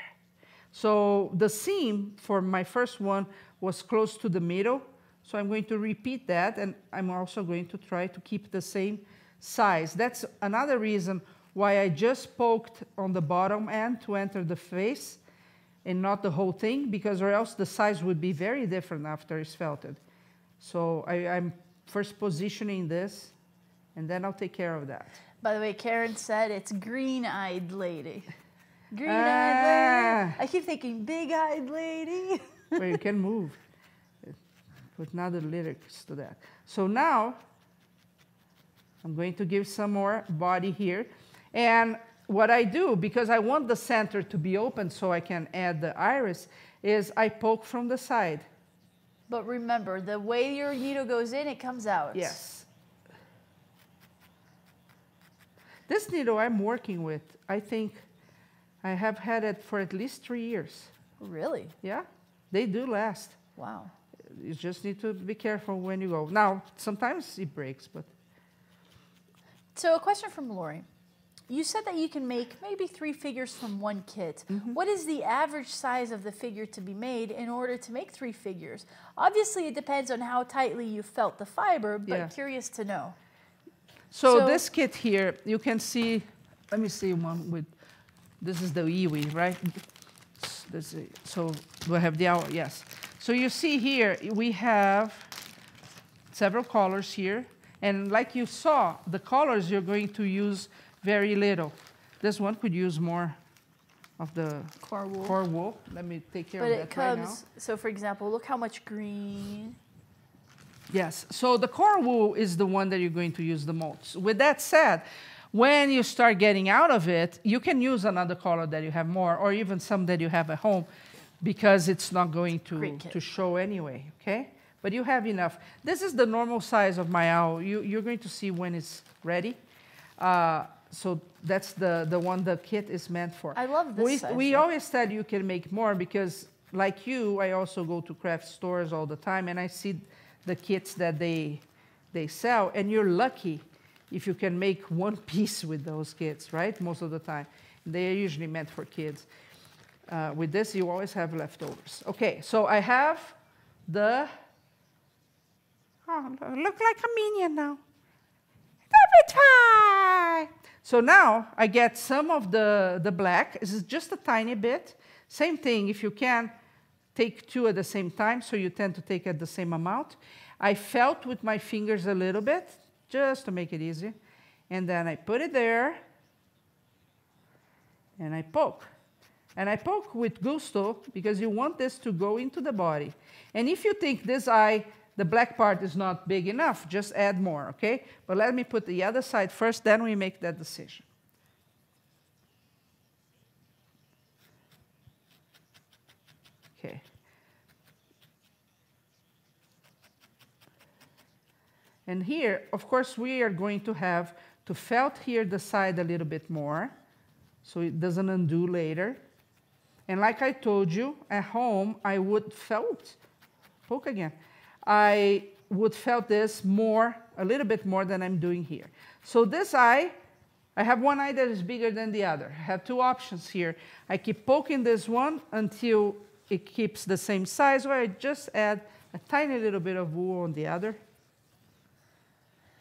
So the seam for my first one was close to the middle. So I'm going to repeat that, and I'm also going to try to keep the same size. That's another reason why I just poked on the bottom end to enter the face and not the whole thing, because or else the size would be very different after it's felted. So I'm first positioning this, and then I'll take care of that. By the way, Karen said it's green-eyed lady. Green-eyed lady. I keep thinking big-eyed lady. Where you can move. Put another lyrics to that. So now, I'm going to give some more body here. And what I do, because I want the center to be open so I can add the iris, is I poke from the side. But remember, the way your needle goes in, it comes out. Yes. This needle I'm working with, I think I have had it for at least 3 years. Really? Yeah, they do last. Wow. You just need to be careful when you go. Now, sometimes it breaks, but... So a question from Lori. You said that you can make maybe 3 figures from one kit. Mm-hmm. What is the average size of the figure to be made in order to make 3 figures? Obviously, it depends on how tightly you felt the fiber, but curious to know. So this kit here, you can see, let me see one with, this is the iwi, right? So do I have the owl? Yes. So you see here, we have several colors here. And like you saw, the colors you're going to use very little. This one could use more of the core wool. Let me take care of that right now. So for example, look how much green. Yes, so the core wool is the one that you're going to use the most. With that said, when you start getting out of it, you can use another color that you have more, or even some that you have at home, because it's not going to show anyway, okay? But you have enough. This is the normal size of my owl. You're going to see when it's ready. So that's the one the kit is meant for. I love this size. We always said you can make more because, like you, I also go to craft stores all the time, and I see the kits that they sell, and you're lucky if you can make one piece with those kits, right? Most of the time. They are usually meant for kids. With this, you always have leftovers. Okay, so I have the... Oh, look like a minion now. Every time. So now I get some of the black. This is just a tiny bit. Same thing, if you can, take 2 at the same time, so you tend to take at the same amount. I felt with my fingers a little bit, just to make it easy. And then I put it there, and I poke. And I poke with gusto, because you want this to go into the body. And if you think this eye, the black part is not big enough, just add more, okay? But let me put the other side first, then we make that decision. Okay. And here, of course, we are going to have to felt here the side a little bit more so it doesn't undo later. And like I told you, at home, I would felt, poke again, I would felt this more, a little bit more than I'm doing here. So this eye, I have one eye that is bigger than the other. I have two options here. I keep poking this one until it keeps the same size, or I just add a tiny little bit of wool on the other.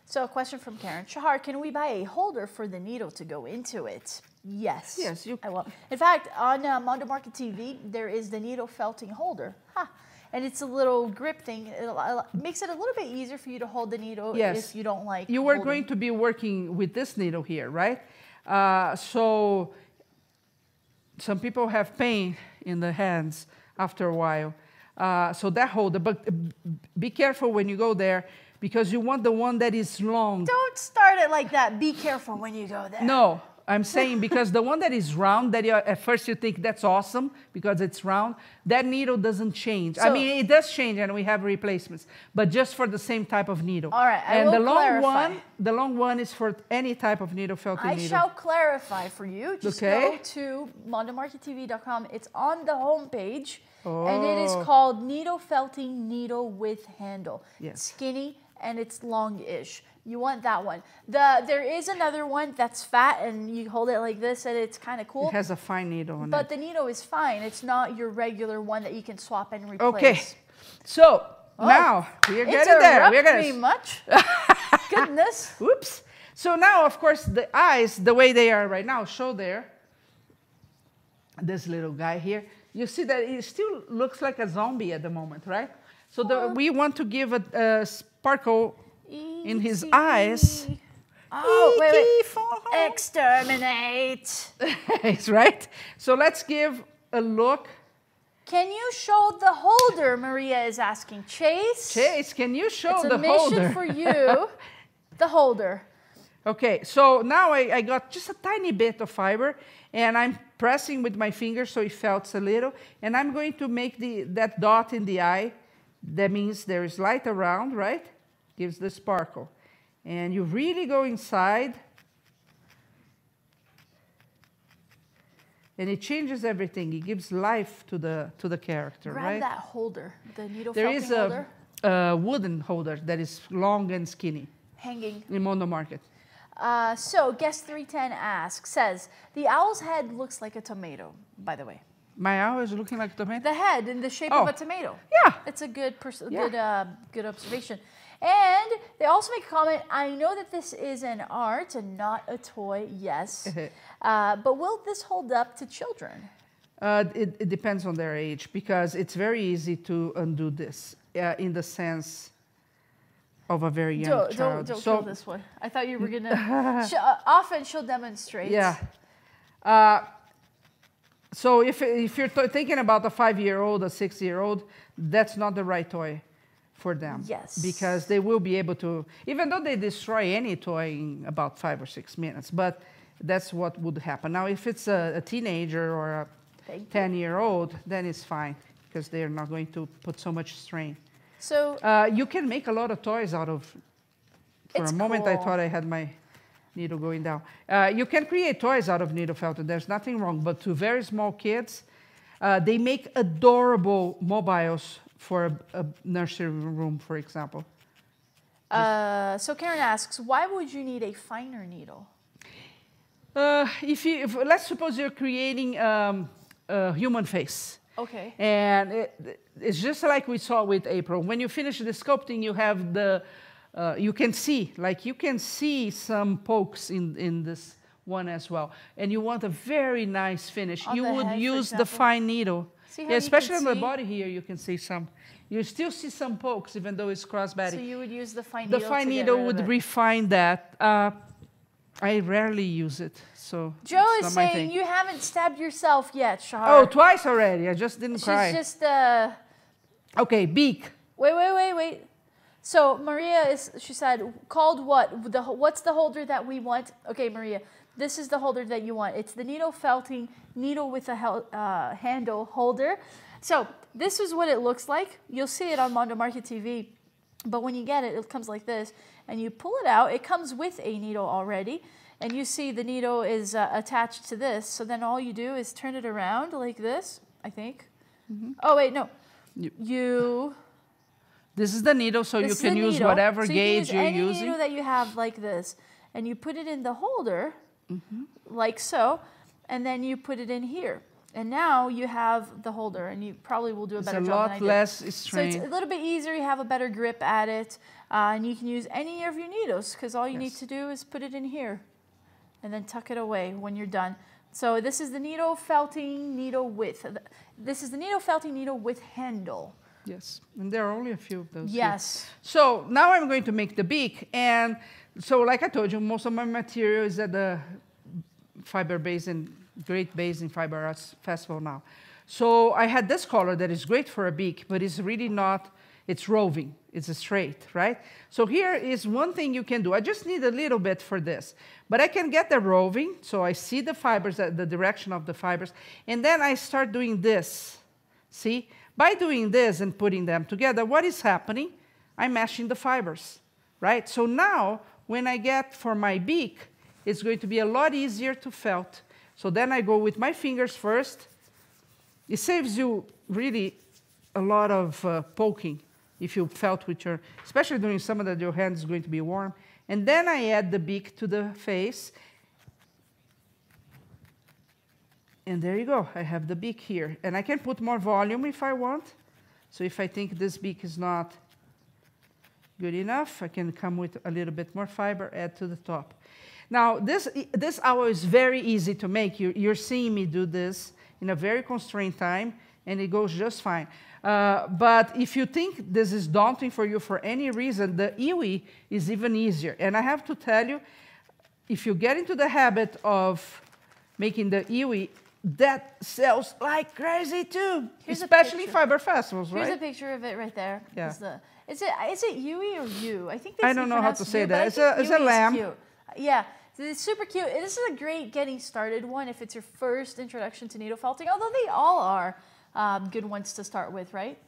So a question from Karen. Shahar, can we buy a holder for the needle to go into it? Yes. Yes, you I will. In fact, on Mondo Market TV, there is the needle felting holder. Ha! And it's a little grip thing. It makes it a little bit easier for you to hold the needle if you don't like You were going to be working with this needle here, right? So some people have pain in the hands after a while. So that holder, but be careful when you go there because you want the one that is long. Don't start it like that. Be careful when you go there. No. I'm saying because the one that is round, that at first you think that's awesome because it's round, that needle doesn't change. So, I mean, it does change and we have replacements, but just for the same type of needle. All right, and the long one is for any type of needle felting needle. I shall clarify for you. Just go to mondomarkettv.com. It's on the homepage, and it is called Needle Felting Needle with Handle. Yes. It's skinny and it's long-ish. You want that one. There is another one that's fat and you hold it like this and it's kind of cool. It has a fine needle on it. But the needle is fine. It's not your regular one that you can swap and replace. Okay. So now we are getting there. We're gonna much. Goodness. Oops. So now, of course, the eyes, the way they are right now, show there. This little guy here. You see that it still looks like a zombie at the moment, right? So we want to give a sparkle in his eyes. Oh, wait. Exterminate. It's right. So let's give a look. Can you show the holder? Maria is asking. Chase. Chase, can you show the holder? It's a mission for you. The holder. Okay, so now I got just a tiny bit of fiber, and I'm pressing with my finger so it felts a little, and I'm going to make that dot in the eye. That means there is light around, right? Gives the sparkle. And you really go inside. And it changes everything. It gives life to the character, right? Grab that holder, the needle there felting holder. There is a wooden holder that is long and skinny. Hanging. In Mondo Market. So guest 310 says, the owl's head looks like a tomato, by the way. My owl is looking like a tomato? The head in the shape of a tomato. Yeah. It's a good good observation. And they also make a comment, I know that this is an art and not a toy, yes. But will this hold up to children? It depends on their age because it's very easy to undo this in the sense of a very young child. Don't kill this one. I thought you were going to... often she'll demonstrate. Yeah. So if you're thinking about a 5-year-old, a 6-year-old, that's not the right toy for them. Yes. Because they will be able to, even though they destroy any toy in about 5 or 6 minutes, but that's what would happen. Now, if it's a teenager or a 10-year-old, then it's fine because they're not going to put so much strain. So you can make a lot of toys out of, for a moment I thought I had my needle going down. You can create toys out of needle felting. There's nothing wrong. But to very small kids, they make adorable mobiles for a nursery room, for example. So Karen asks, why would you need a finer needle? Let's suppose you're creating a human face. Okay. And it's just like we saw with April. When you finish the sculpting, you have the... you can see some pokes in this one as well. And you want a very nice finish. You would use the fine needle. Especially on the body here, you can see some. You still see some pokes, even though it's crossbody. So you would use the fine needle. The fine needle would refine that. I rarely use it, so Joe is saying you haven't stabbed yourself yet, Shahar. Oh, twice already. I just didn't cry. She's just Okay, beak. Wait. So Maria she said, called what? What's the holder that we want? Okay, Maria, this is the holder that you want. It's the needle felting needle with a handle holder. So this is what it looks like. You'll see it on Mondo Market TV. But when you get it, it comes like this. and you pull it out. It comes with a needle already, and you see the needle is attached to this. So then all you do is turn it around like this, I think. Oh, wait, no. This is the needle, so you can use whatever gauge you're using. Any needle that you have like this, and you put it in the holder, like so, and then you put it in here. And now you have the holder, and you probably will do a better job than I did. It's a lot less strain. So it's a little bit easier. You have a better grip at it, and you can use any of your needles because all you need to do is put it in here, and then tuck it away when you're done. So this is the needle felting needle width. This is the needle felting needle with handle. Yes, and there are only a few of those. Yes. Here. So now I'm going to make the beak, and so like I told you, most of my material is at the Great Basin Fiber Arts Festival now. So I had this color that is great for a beak, but it's really not, it's roving, it's a straight, right? So here is one thing you can do. I just need a little bit for this, but I can get the roving, so I see the fibers, the direction of the fibers, and then I start doing this, see? By doing this and putting them together, what is happening? I'm meshing the fibers, right? So now, when I get for my beak, it's going to be a lot easier to felt. So then I go with my fingers first. It saves you really a lot of poking if you felt with your, especially during summer that your hand is going to be warm. And then I add the beak to the face. And there you go, I have the beak here. And I can put more volume if I want. So if I think this beak is not good enough, I can come with a little bit more fiber, add to the top. Now, this owl is very easy to make. You're seeing me do this in a very constrained time, and it goes just fine. But if you think this is daunting for you for any reason, the iwi is even easier. And I have to tell you, if you get into the habit of making the iwi, that sells like crazy too, especially fiber festivals, right? Here's a picture of it right there. Yeah. Is it Yui or you? I think they I don't know how to say you, that. It's a lamb. Cute. Yeah, it's super cute. This is a great getting started one if it's your first introduction to needle felting, although they all are good ones to start with, right?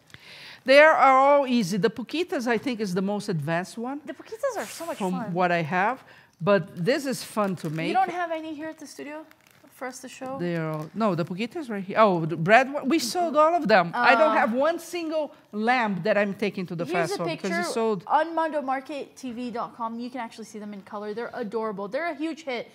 They are all easy. The Puquitas, I think, is the most advanced one. The Puquitas are so much fun. From what I have, but this is fun to make. You don't have any here at the studio for us to show? They are all, no, the Puquitas right here. Oh, the bread one, we sold all of them. I don't have one single lamp that I'm taking to the festival because it's sold. On mondomarkettv.com. You can actually see them in color. They're adorable. They're a huge hit.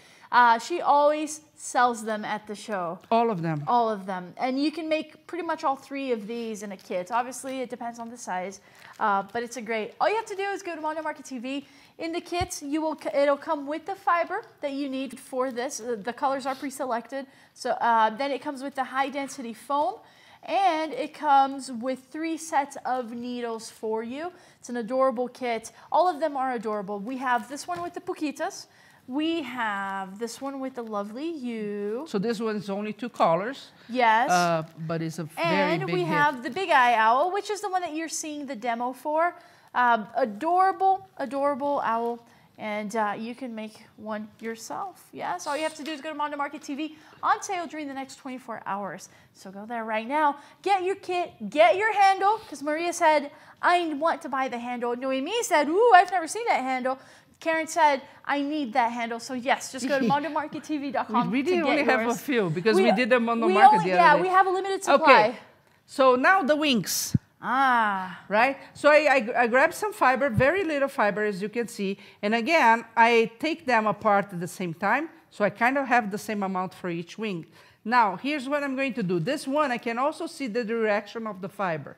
She always sells them at the show. All of them. All of them. And you can make pretty much all three of these in a kit. Obviously, it depends on the size, but it's a great. All you have to do is go to Mondo Market TV. In the kit, it'll come with the fiber that you need for this. The colors are pre-selected. So then it comes with the high-density foam, and it comes with 3 sets of needles for you. It's an adorable kit. All of them are adorable. We have this one with the Puquitas. We have this one with the lovely you. So this one is only 2 colors. Yes. But it's a very and big we have the Big Eye Owl, which is the one that you're seeing the demo for. Adorable, adorable owl. And you can make one yourself. Yes, all you have to do is go to Mondo Market TV on sale during the next 24 hours. So go there right now. Get your kit, get your handle, because Maria said, I want to buy the handle. Noemi said, ooh, I've never seen that handle. Karen said, I need that handle. So yes, just go to mondomarkettv.com. We really only have a few because we did them on the market the other day. Yeah, we have a limited supply. Okay, so now the wings. Right? So I grabbed some fiber, very little fiber as you can see. And again, I take them apart at the same time. So I kind of have the same amount for each wing. Now, here's what I'm going to do. This one, I can also see the direction of the fiber.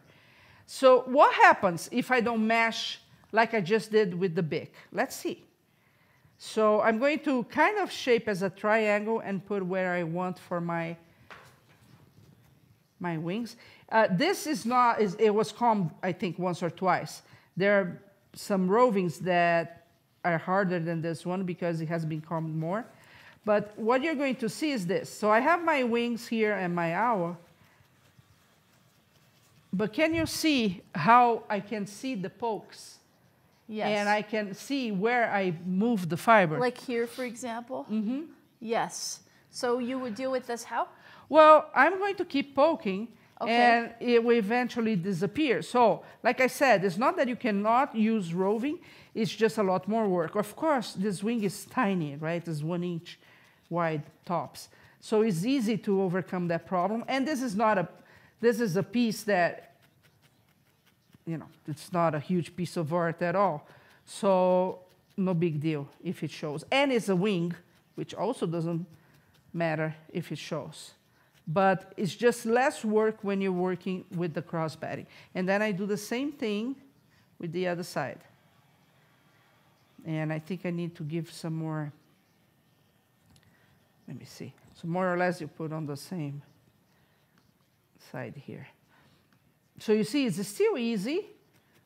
So what happens if I don't mesh like I just did with the beak? Let's see. So I'm going to kind of shape as a triangle and put where I want for my wings. This is not, it was combed, I think, once or twice. There are some rovings that are harder than this one because it has been combed more. But what you're going to see is this. So I have my wings here and my owl. But can you see how I can see the pokes? Yes. And I can see where I move the fiber. Like here, for example? Mm-hmm. Yes. So you would deal with this how? Well, I'm going to keep poking, and it will eventually disappear. So, like I said, it's not that you cannot use roving, it's just a lot more work. Of course, this wing is tiny, right? It's 1 inch wide tops. So it's easy to overcome that problem. And this is a piece that, you know, it's not a huge piece of art at all. So no big deal if it shows. And it's a wing, which also doesn't matter if it shows. But it's just less work when you're working with the crossbatting. And then I do the same thing with the other side. And I think I need to give some more, let me see. So more or less you put on the same side here. So you see it's still easy,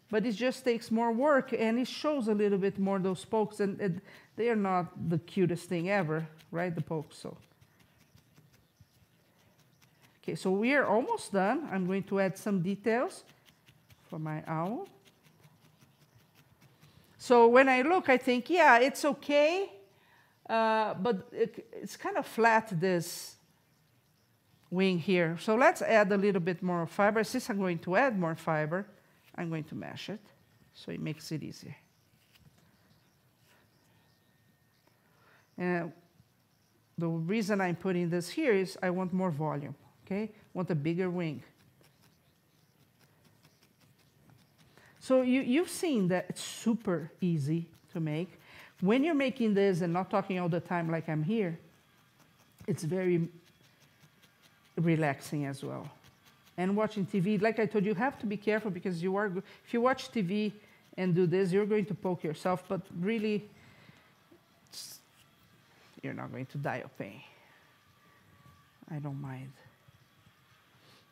but it just takes more work and it shows a little bit more those pokes, and they are not the cutest thing ever, right, the pokes. So. Okay, so we are almost done. I'm going to add some details for my owl. So when I look, I think, yeah, it's okay, but it's kind of flat, this wing here. So let's add a little bit more fiber. Since I'm going to add more fiber, I'm going to mesh it, so it makes it easier. And the reason I'm putting this here is I want more volume. Okay, want a bigger wing. So you've seen that it's super easy to make. When you're making this and not talking all the time like I'm here, it's very relaxing as well. And watching TV, like I told you, you have to be careful because if you watch TV and do this, you're going to poke yourself, but really, you're not going to die of pain. I don't mind.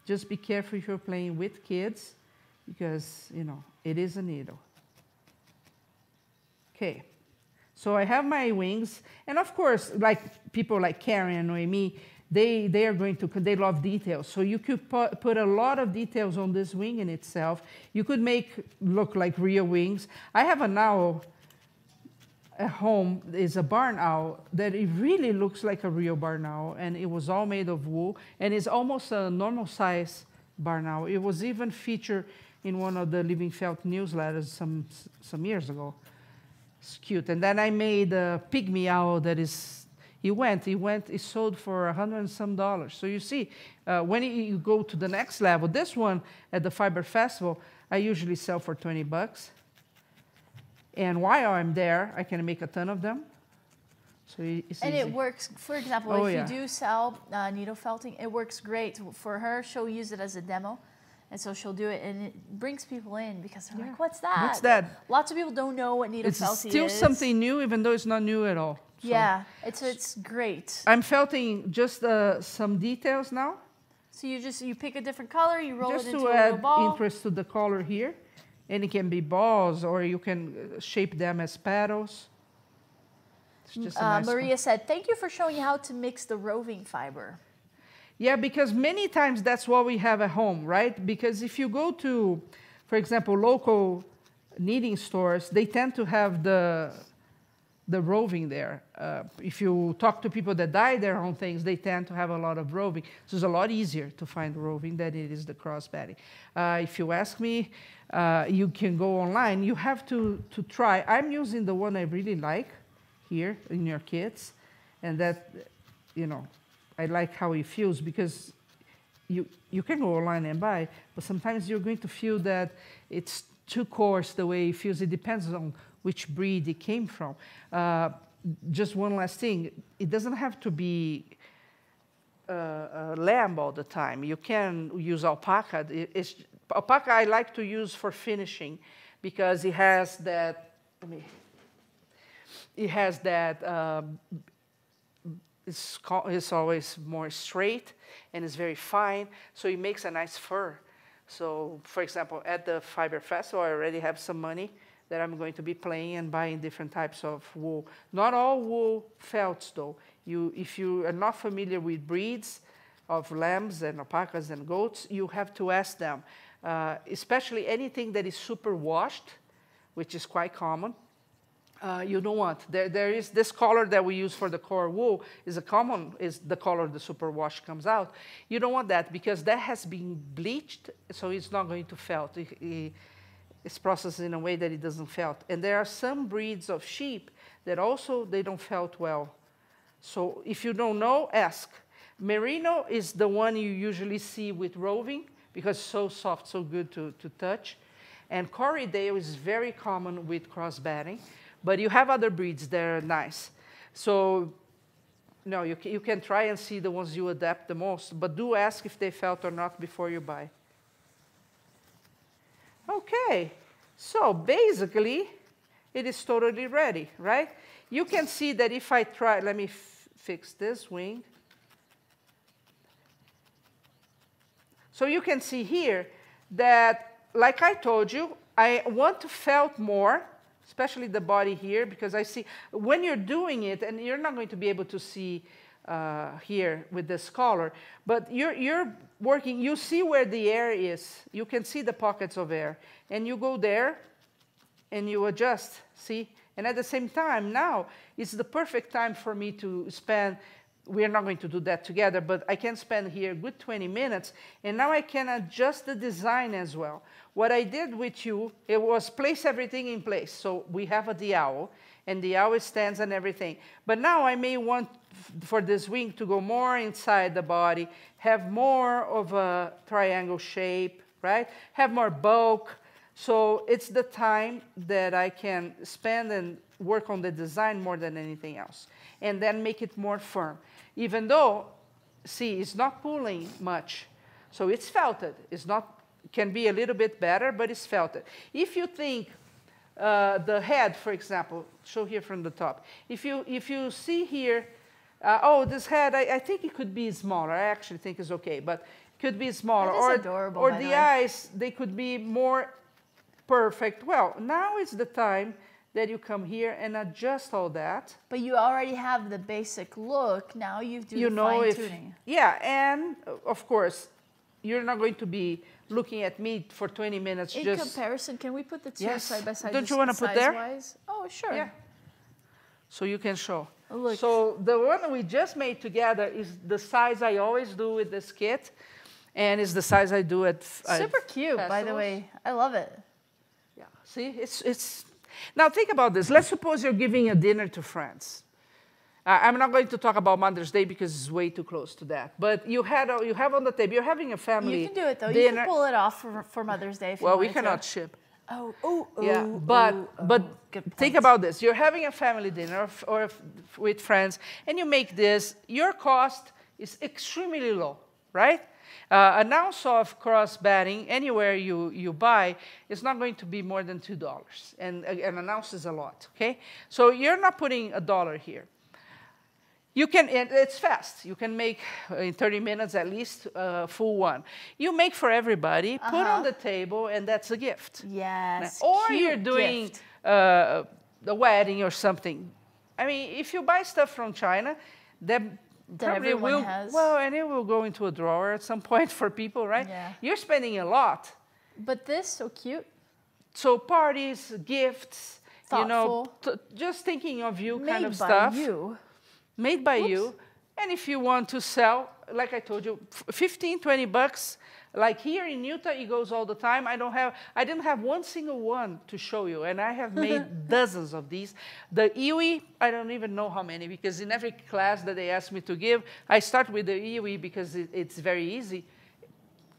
Just be careful if you're playing with kids because, you know, it is a needle. Okay, so I have my wings. And of course, like people like Karen and Noemi, they love details. So you could put a lot of details on this wing in itself. You could make look like real wings. I have an owl at home, is a barn owl that it really looks like a real barn owl, and it was all made of wool, and it's almost a normal size barn owl. It was even featured in one of the Living Felt newsletters some years ago. It's cute. And then I made a pygmy owl that is, it sold for $100 and some. So you see, when you go to the next level, this one at the Fiber Festival, I usually sell for 20 bucks. And while I'm there, I can make a ton of them. So it's and easy. it works, for example, if you do sell needle felting, it works great. For her, she'll use it as a demo. And so she'll do it, and it brings people in because they're like, what's that? What's that? Lots of people don't know what needle felting is. It's still something new, even though it's not new at all. So yeah, it's great. I'm felting just some details now. So you pick a different color, you roll it into a little just to ball. add interest to the color here. And it can be balls, or you can shape them as petals. It's just a nice Maria said, thank you for showing how to mix the roving fiber. Yeah, because many times that's what we have at home, right? Because if you go to, for example, local knitting stores, they tend to have the roving there. If you talk to people that dye their own things, they tend to have a lot of roving. So it's a lot easier to find roving than it is the crossbatting. If you ask me, you can go online. You have to try. I'm using the one I really like here in your kits. And that, you know, I like how it feels because you can go online and buy, but sometimes you're going to feel that it's too coarse the way it feels. It depends on which breed it came from. Just one last thing, it doesn't have to be lamb all the time. You can use alpaca. Alpaca I like to use for finishing because it has that, it's always more straight and it's very fine, so it makes a nice fur. So, for example, at the Fiber Festival, I already have some money that I'm going to be playing and buying different types of wool. Not all wool felts, though. If you are not familiar with breeds of lambs and alpacas and goats, you have to ask them, especially anything that is super washed, which is quite common. you don't want. There is this color that we use for the core wool is the color the superwash comes out. You don't want that because that has been bleached, so it's not going to felt. It's processed in a way that it doesn't felt. And there are some breeds of sheep that also they don't felt well. So if you don't know, ask. Merino is the one you usually see with roving because it's so soft, so good to touch. And Corriedale is very common with cross-batting. But you have other breeds that are nice. So no, you can try and see the ones you adapt the most. But do ask if they felt or not before you buy. Okay, so basically, it is totally ready, right? You can see that if I try, let me fix this wing. So you can see here that, like I told you, I want to felt more, especially the body here, because I see when you're doing it, and you're not going to be able to see here with this color, but you're working, you see where the air is. You can see the pockets of air. And you go there, and you adjust, see? And at the same time, now, it's the perfect time for me to spend, we're not going to do that together, but I can spend here a good 20 minutes, and now I can adjust the design as well. What I did with you, it was place everything in place. So we have a dowel, and the owl stands and everything. But now I may want for this wing to go more inside the body, have more of a triangle shape, right? Have more bulk. So it's the time that I can spend and work on the design more than anything else. And then make it more firm. Even though, see, it's not pulling much. So it's felted. It's not, can be a little bit better, but it's felted. If you think the head, for example, show here from the top. If you see here, oh, this head, I think it could be smaller. I actually think it's okay, but it could be smaller. That is adorable, or the eyes, they could be more perfect. Well, now is the time that you come here and adjust all that. But you already have the basic look. Now you do the fine-tuning. Yeah, and of course, you're not going to be looking at me for 20 minutes. In comparison, can we put the two side by side? Don't you want to put there? Oh, sure. Yeah. So you can show. Oh, look. So the one we just made together is the size I always do with this kit, and is the size I do at super cute, by the way. I love it. Yeah. See, it's. Now think about this. Let's suppose you're giving a dinner to friends. I'm not going to talk about Mother's Day because it's way too close to that. But you have on the table, you're having a family You can do it, though. dinner. You can pull it off for Mother's Day if you Well, wanted we cannot ship. Yeah, but think about this. You're having a family dinner or with friends, and you make this. Your cost is extremely low, right? An ounce of cross-batting anywhere you buy is not going to be more than $2. And an ounce is a lot, okay? So you're not putting $1 here. You can, and it's fast. You can make in 30 minutes at least a full one. You make for everybody, put on the table, and that's a gift. Yes. Or you're doing the wedding or something. I mean, if you buy stuff from China, that probably will, well, and it will go into a drawer at some point for people, right? Yeah. You're spending a lot. But this, so cute. So parties, gifts, thoughtful. You know, just thinking of you Made kind of stuff. Made by you. Made by you. And if you want to sell, like I told you, 15, 20 bucks. Like here in Utah, it goes all the time. I didn't have one single one to show you, and I have made dozens of these. The iwi, I don't even know how many, because in every class that they ask me to give, I start with the iwi because it's very easy.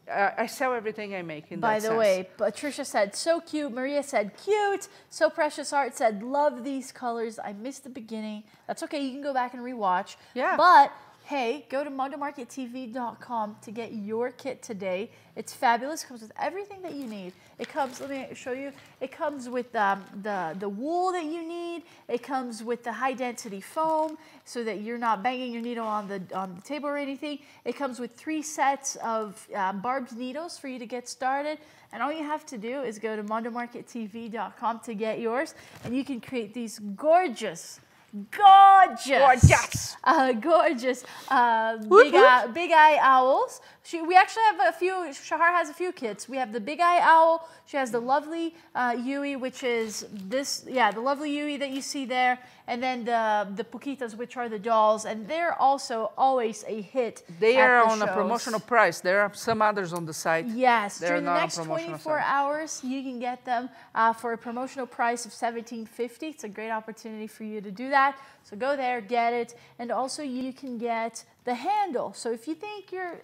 I sell everything I make in that sense. By the way, Patricia said, so cute. Maria said, cute. So Precious Heart said, love these colors. I missed the beginning. That's okay. You can go back and rewatch. Yeah. But hey, go to mondomarkettv.com to get your kit today. It's fabulous. It comes with everything that you need. It comes, let me show you. It comes with the wool that you need. It comes with the high density foam so that you're not banging your needle on the table or anything. It comes with 3 sets of barbed needles for you to get started. And all you have to do is go to mondomarkettv.com to get yours. And you can create these gorgeous gorgeous, gorgeous big eye owls. We actually have a few. Shahar has a few kits. We have the big eye owl. She has the lovely Yui, which is this, the lovely Yui that you see there, and then the Puquitas, which are the dolls, and they're also always a hit. They are on a promotional price. There are some others on the site. Yes, during the next 24 hours, you can get them for a promotional price of $17.50. It's a great opportunity for you to do that. So go there, get it, and also you can get the handle. So if you think you're,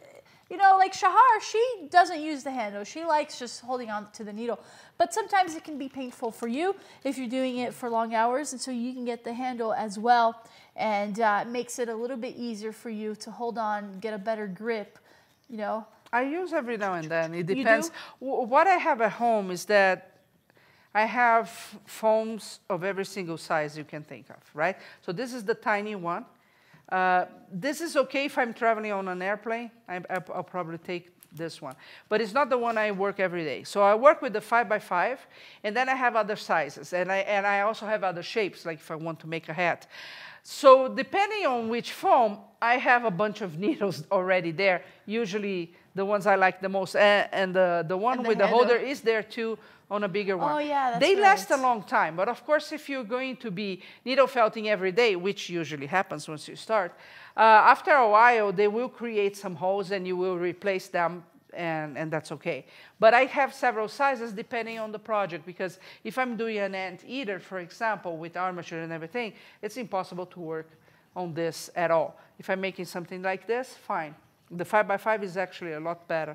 like Shahar, she doesn't use the handle. She likes just holding on to the needle. But sometimes it can be painful for you if you're doing it for long hours. And so you can get the handle as well. And it makes it a little bit easier for you to hold on, get a better grip, I use every now and then. It depends. What I have at home is that I have foams of every single size you can think of, right? So this is the tiny one. This is okay if I'm traveling on an airplane. I'll probably take this one. But it's not the one I work every day. So I work with the 5x5, and then I have other sizes. And I also have other shapes, like if I want to make a hat. So depending on which foam, I have a bunch of needles already there, usually the ones I like the most. And the one with the holder is there too, on a bigger one. Oh, yeah, that's They right. last a long time. But of course, if you're going to be needle felting every day, which usually happens once you start, after a while, they will create some holes and you will replace them, and that's okay. But I have several sizes depending on the project, because if I'm doing an anteater, for example, with armature and everything, it's impossible to work on this at all. If I'm making something like this, fine. The 5x5 is actually a lot better.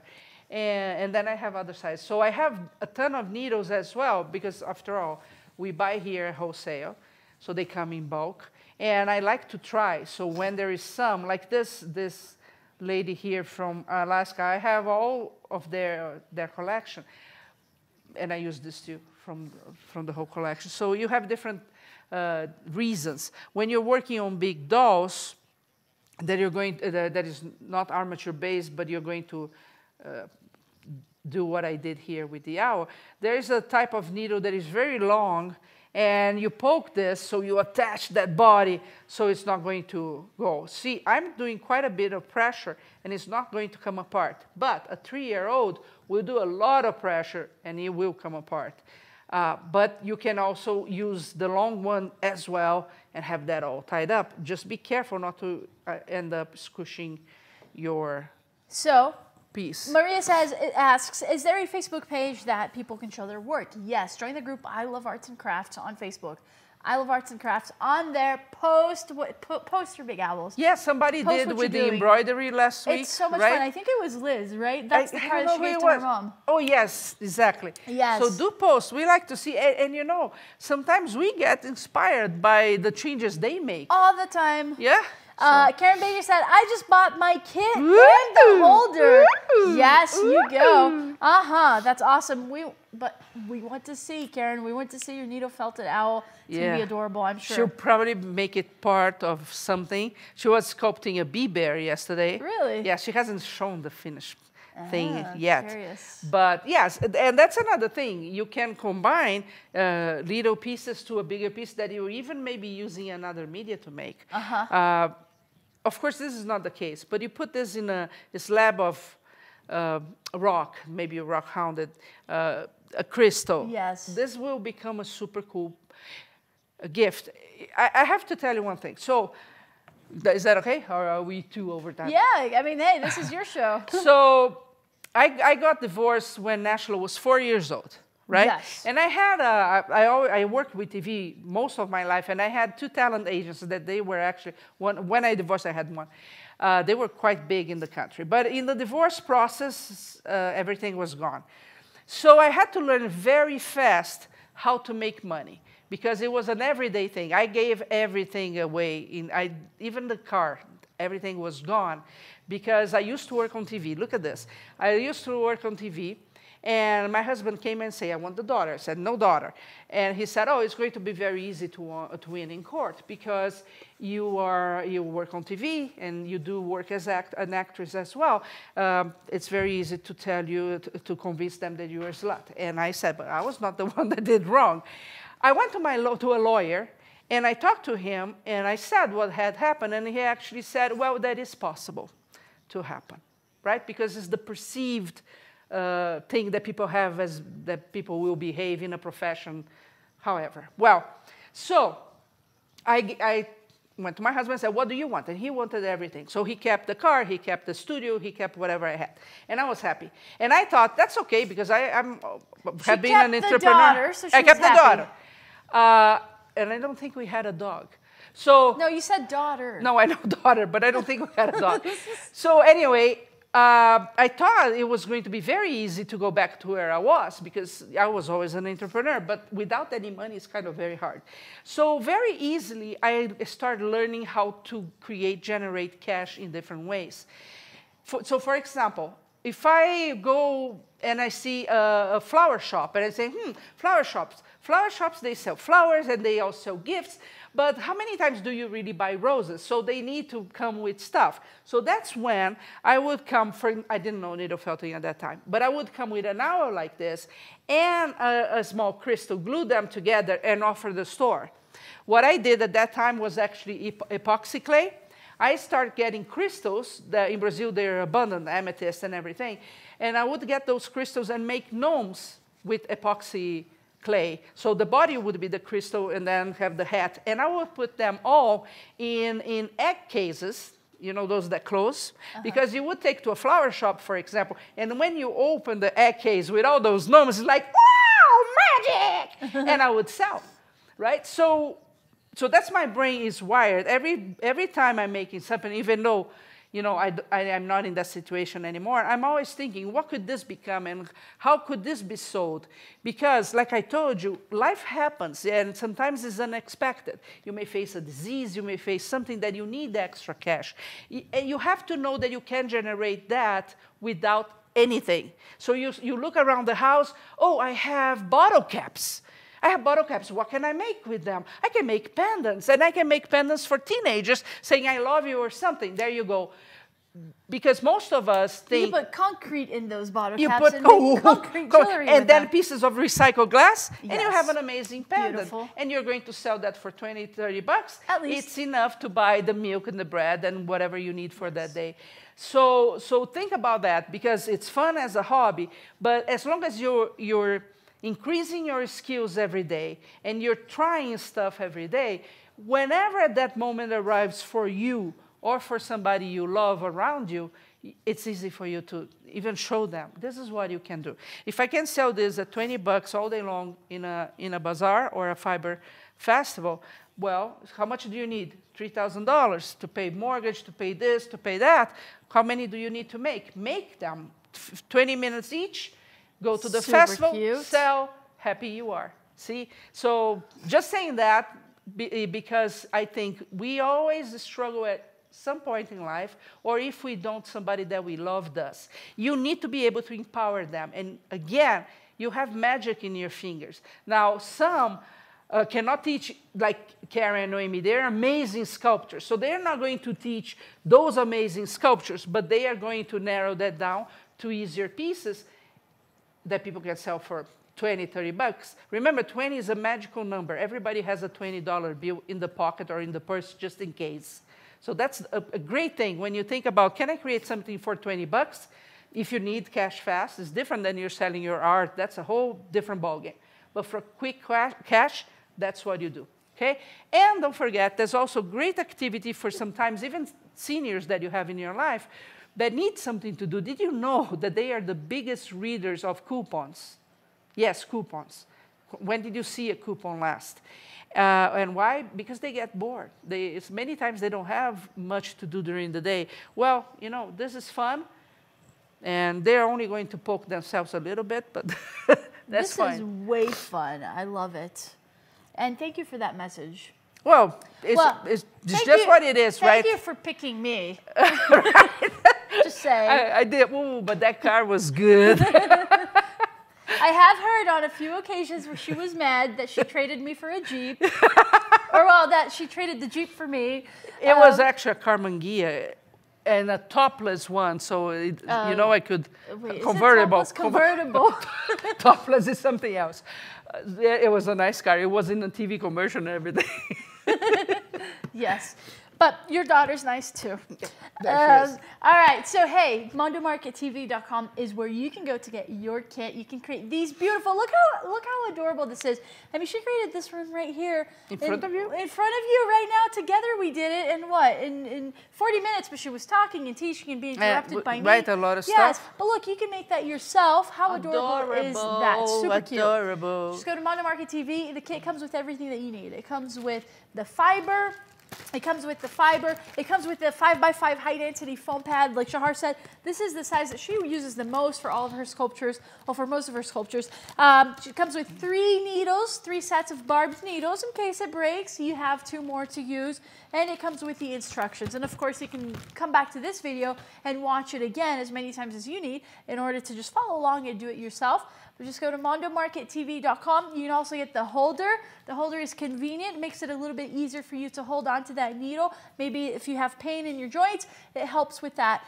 And then I have other sizes. So I have a ton of needles as well, because after all, we buy here wholesale, so they come in bulk. And I like to try. So when there is some, like this lady here from Alaska, I have all of their collection. And I use this too from the whole collection. So you have different reasons. When you're working on big dolls, that you're going that is not armature based, but you're going to do what I did here with the owl. There is a type of needle that is very long, and you poke this, so you attach that body, so it's not going to go. See, I'm doing quite a bit of pressure, and it's not going to come apart. But a 3-year-old will do a lot of pressure, and it will come apart. But you can also use the long one as well and have that all tied up. Just be careful not to end up squishing your piece. Maria asks, is there a Facebook page that people can show their work? Yes, join the group I Love Arts and Crafts on Facebook. I Love Arts and Crafts. On there, post your big owls. Yeah, somebody did with the embroidery last week. It's so much right? fun. I think it was Liz, right? That's the card that she gave to her mom. Oh, yes, exactly. Yes. So do post. We like to see, and you know, sometimes we get inspired by the changes they make. All the time. Yeah. Karen Baker said, I just bought my kit and the holder. Yes, you go. That's awesome. But we want to see, Karen, we want to see your needle felted owl. It's going to be adorable, I'm sure. She'll probably make it part of something. She was sculpting a bee bear yesterday. Really? Yeah, she hasn't shown the finished thing yet. Curious. But yes, and that's another thing. You can combine little pieces to a bigger piece that you're even maybe using another media to make. Of course, this is not the case, but you put this in a slab of rock, maybe a rock-hounded, a crystal. Yes. This will become a super cool gift. I have to tell you one thing. So, is that okay? Or are we too over time? Yeah, I mean, hey, this is your show. So, I got divorced when Nashla was 4 years old. Right? Yes. And I had I worked with TV most of my life, and I had 2 talent agents that they were actually, when I divorced, I had one. They were quite big in the country. But in the divorce process, everything was gone. So I had to learn very fast how to make money, because it was an everyday thing. I gave everything away, even the car, everything was gone, because I used to work on TV. Look at this. I used to work on TV. And my husband came and said, I want the daughter. I said, no daughter. And he said, oh, it's going to be very easy to win in court, because you work on TV and you do work as an actress as well. It's very easy to tell you, to convince them that you're a slut. And I said, but I was not the one that did wrong. I went to a lawyer, And I talked to him, and I said what had happened, and he actually said, well, that is possible to happen, right? Because it's the perceived thing that people have as that people will behave in a profession, however. Well, so I went to my husband and said, what do you want? And he wanted everything. So he kept the car, he kept the studio, he kept whatever I had. And I was happy. And I thought, that's okay, because have been an entrepreneur. Daughter, so I kept the daughter. And I don't think we had a dog. So no, you said daughter. No, I know daughter, but I don't think we had a dog. So anyway, I thought it was going to be very easy to go back to where I was, because I was always an entrepreneur, but without any money, it's kind of very hard. So very easily, I started learning how to generate cash in different ways. So for example, if I go and I see a flower shop, and I say, flower shops, they sell flowers and they also sell gifts, but how many times do you really buy roses? So they need to come with stuff. So that's when I would come I didn't know needle felting at that time, but I would come with an owl like this and a small crystal, glue them together and offer the store. What I did at that time was actually epoxy clay. I started getting crystals that in Brazil they're abundant, amethyst and everything, and I would get those crystals and make gnomes with epoxy clay. So the body would be the crystal and then have the hat. And I would put them all in egg cases, you know, those that close. Because you would take to a flower shop, for example, and when you open the egg case with all those gnomes, it's like, wow, magic! And I would sell, right? So that's my brain is wired. Every time I'm making something, even though, you know, I'm not in that situation anymore, I'm always thinking, what could this become and how could this be sold? Because, like I told you, life happens and sometimes it's unexpected. You may face a disease, you may face something that you need extra cash. And you have to know that you can generate that without anything. So you look around the house, oh, I have bottle caps. I have bottle caps. What can I make with them? I can make pendants, and I can make pendants for teenagers saying I love you or something. There you go. Because most of us think... You put concrete in those bottle you caps put, and make concrete jewelry and with then them. Pieces of recycled glass, Yes. and you have an amazing pendant. Beautiful. And you're going to sell that for 20, 30 bucks. At least. It's enough to buy the milk and the bread and whatever you need for that day. So think about that, because it's fun as a hobby, but as long as you're increasing your skills every day and you're trying stuff every day, whenever that moment arrives for you or for somebody you love around you, it's easy for you to even show them, this is what you can do. If I can sell this at 20 bucks all day long in a bazaar or a fiber festival, well, how much do you need? $3,000 to pay mortgage, to pay this, to pay that. How many do you need to make? Make them 20 minutes each. Go to the festival, cute. sell, happy you are. See? So just saying that because I think we always struggle at some point in life, or if we don't, somebody that we love does. You need to be able to empower them. And again, you have magic in your fingers. Now, some cannot teach, like Karen and Noemi, they're amazing sculptors. So they're not going to teach those amazing sculptures, but they are going to narrow that down to easier pieces that people can sell for 20, 30 bucks. Remember, 20 is a magical number. Everybody has a $20 bill in the pocket or in the purse just in case. So that's a great thing. When you think about, can I create something for 20 bucks? If you need cash fast, it's different than you're selling your art. That's a whole different ballgame. But for quick cash, that's what you do, okay? And don't forget, there's also great activity for sometimes even seniors that you have in your life that need something to do. Did you know that they are the biggest readers of coupons? Yes, coupons. When did you see a coupon last? And why? Because they get bored. Many times they don't have much to do during the day. Well, you know, this is fun, and they're only going to poke themselves a little bit, but that's fine. This is way fun. I love it. And thank you for that message. Well, it's just what it is, right? Thank you for picking me. Right? Just saying. I did, ooh, but that car was good. I have heard on a few occasions where she was mad that she traded me for a Jeep. Or, well, that she traded the Jeep for me. It was actually a Carmanguia and a topless one, so, you know, I could... Wait, convertible. Is it convertible? Topless is something else. It was a nice car. It was in a TV commercial and everything. Yes. But your daughter's nice too. That she is. All right, so hey, mondomarkettv.com is where you can go to get your kit. You can create these beautiful. Look how adorable this is. I mean, she created this room right here In front of you? In front of you right now. Together we did it in what? In 40 minutes. But she was talking and teaching and being interrupted by me. Right, a lot of yes, stuff. but look, you can make that yourself. How adorable is that? Super cute. Adorable. Just go to Mondo Market TV. The kit comes with everything that you need. It comes with the fiber. It comes with the fiber. It comes with the 5x5 high density foam pad. Like Shahar said, this is the size that she uses the most for all of her sculptures, or for most of her sculptures. It comes with 3 needles, 3 sets of barbed needles in case it breaks. You have 2 more to use. And it comes with the instructions. And of course, you can come back to this video and watch it again as many times as you need in order to just follow along and do it yourself. But just go to mondomarkettv.com. You can also get the holder. The holder is convenient, makes it a little bit easier for you to hold on to that needle. Maybe if you have pain in your joints, it helps with that.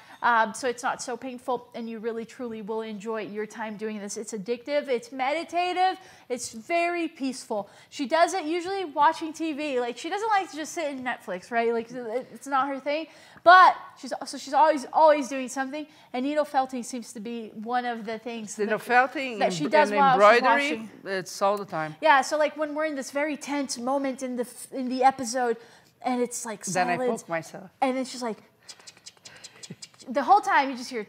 So it's not so painful, and you really, truly will enjoy your time doing this. It's addictive, it's meditative, it's very peaceful. She does it usually watching TV. Like, she doesn't like to just sit in Netflix, right? Like, it's not her thing. But she's always doing something, and needle felting seems to be one of the things that she does while embroidery, she's watching. It's all the time. Yeah, so like when we're in this very tense moment in the episode, and it's like silence, then I poke myself, and it's just like the whole time you just hear.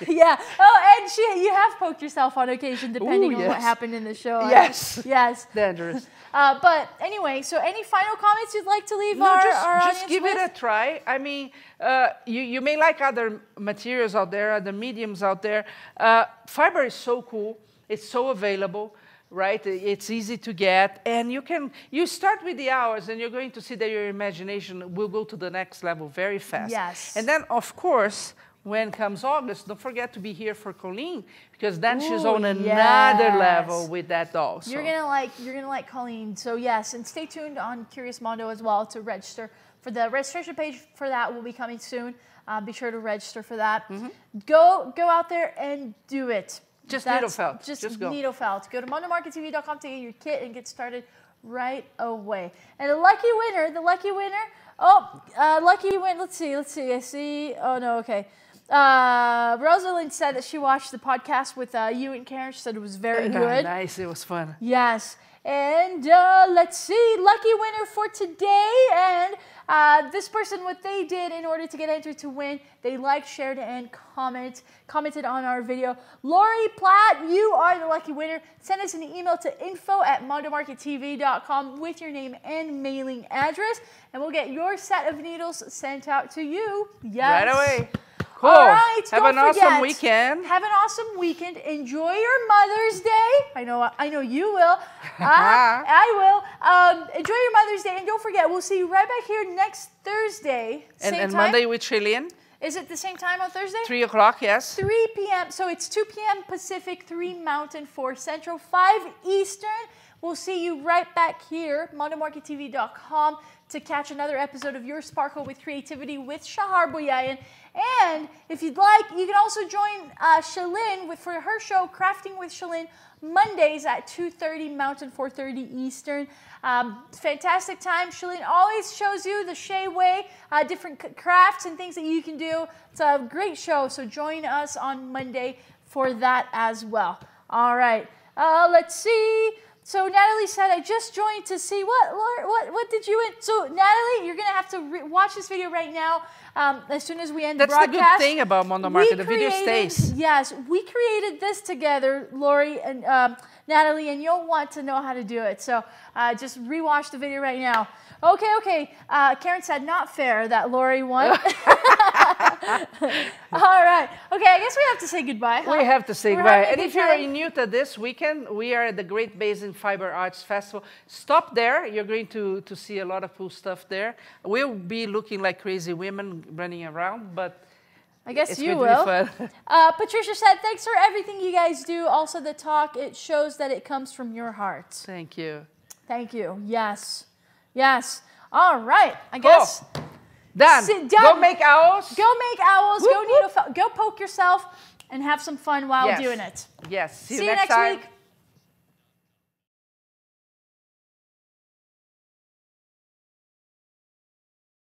Yeah. Oh, and you have poked yourself on occasion, depending on what happened in the show. Yes. Yes. Dangerous. But anyway, so any final comments you'd like to leave our audience just give with? it a try. I mean, you may like other materials out there, other mediums out there. Fiber is so cool. It's so available, right? It's easy to get, and you start with the hours, and you're going to see that your imagination will go to the next level very fast. Yes. And then, of course, when comes August, don't forget to be here for Colleen, because then she's on another level with that doll. So. You're gonna like Colleen. So yes, and stay tuned on Curious Mondo as well to register for the registration page for that will be coming soon. Be sure to register for that. Go out there and do it. Just needle felt. Just go. Needle felt. Go to mondomarkettv.com to get your kit and get started right away. And the lucky winner. Oh, lucky winner. Let's see. I see. Oh no. Okay. Rosalind said that she watched the podcast with you and Karen. She said it was very good. Nice, it was fun. Yes. And let's see, lucky winner for today. And this person, what they did in order to get entered to win, they liked, shared, and commented on our video. Lori Platt, you are the lucky winner. Send us an email to info@mondomarkettv.com with your name and mailing address, and we'll get your set of needles sent out to you. Yes. Right away. Cool. All right. Have an awesome weekend. Have an awesome weekend. Enjoy your Mother's Day. I know you will. I will. Enjoy your Mother's Day, and don't forget, we'll see you right back here next Thursday. Same and time. Monday with Chilean. Is it the same time on Thursday? 3 o'clock, yes. 3 p.m. So it's 2 p.m. Pacific, 3 Mountain, 4 Central, 5 Eastern. We'll see you right back here, mondomarkettv.com, to catch another episode of Your Sparkle with Creativity with Shahar Boyayan. And if you'd like, you can also join Shalyn for her show, Crafting with Shalyn, Mondays at 2:30 Mountain, 4:30 Eastern. Fantastic time. Shalyn always shows you the Shea way, different crafts and things that you can do. It's a great show, so join us on Monday for that as well. All right, let's see. So Natalie said, I just joined to see what did you win? So Natalie, you're gonna have to watch this video right now as soon as we end the broadcast. That's the good thing about Mondo Market, the video stays. Yes, we created this together, Lori and Natalie, and you'll want to know how to do it. So just rewatch the video right now. Okay. Karen said, not fair that Lori won. All right. Okay, I guess we have to say goodbye. Huh? We have to say goodbye. And if you're in Utah this weekend, we are at the Great Basin Fiber Arts Festival. Stop there. You're going to see a lot of cool stuff there. We'll be looking like crazy women running around, but I guess you will. Patricia said, thanks for everything you guys do. Also the talk, it shows that it comes from your heart. Thank you. Thank you. Yes. All right. I guess. Done. Go make owls. Go make owls. Whoop, Go poke yourself and have some fun while doing it. Yes. See you next week.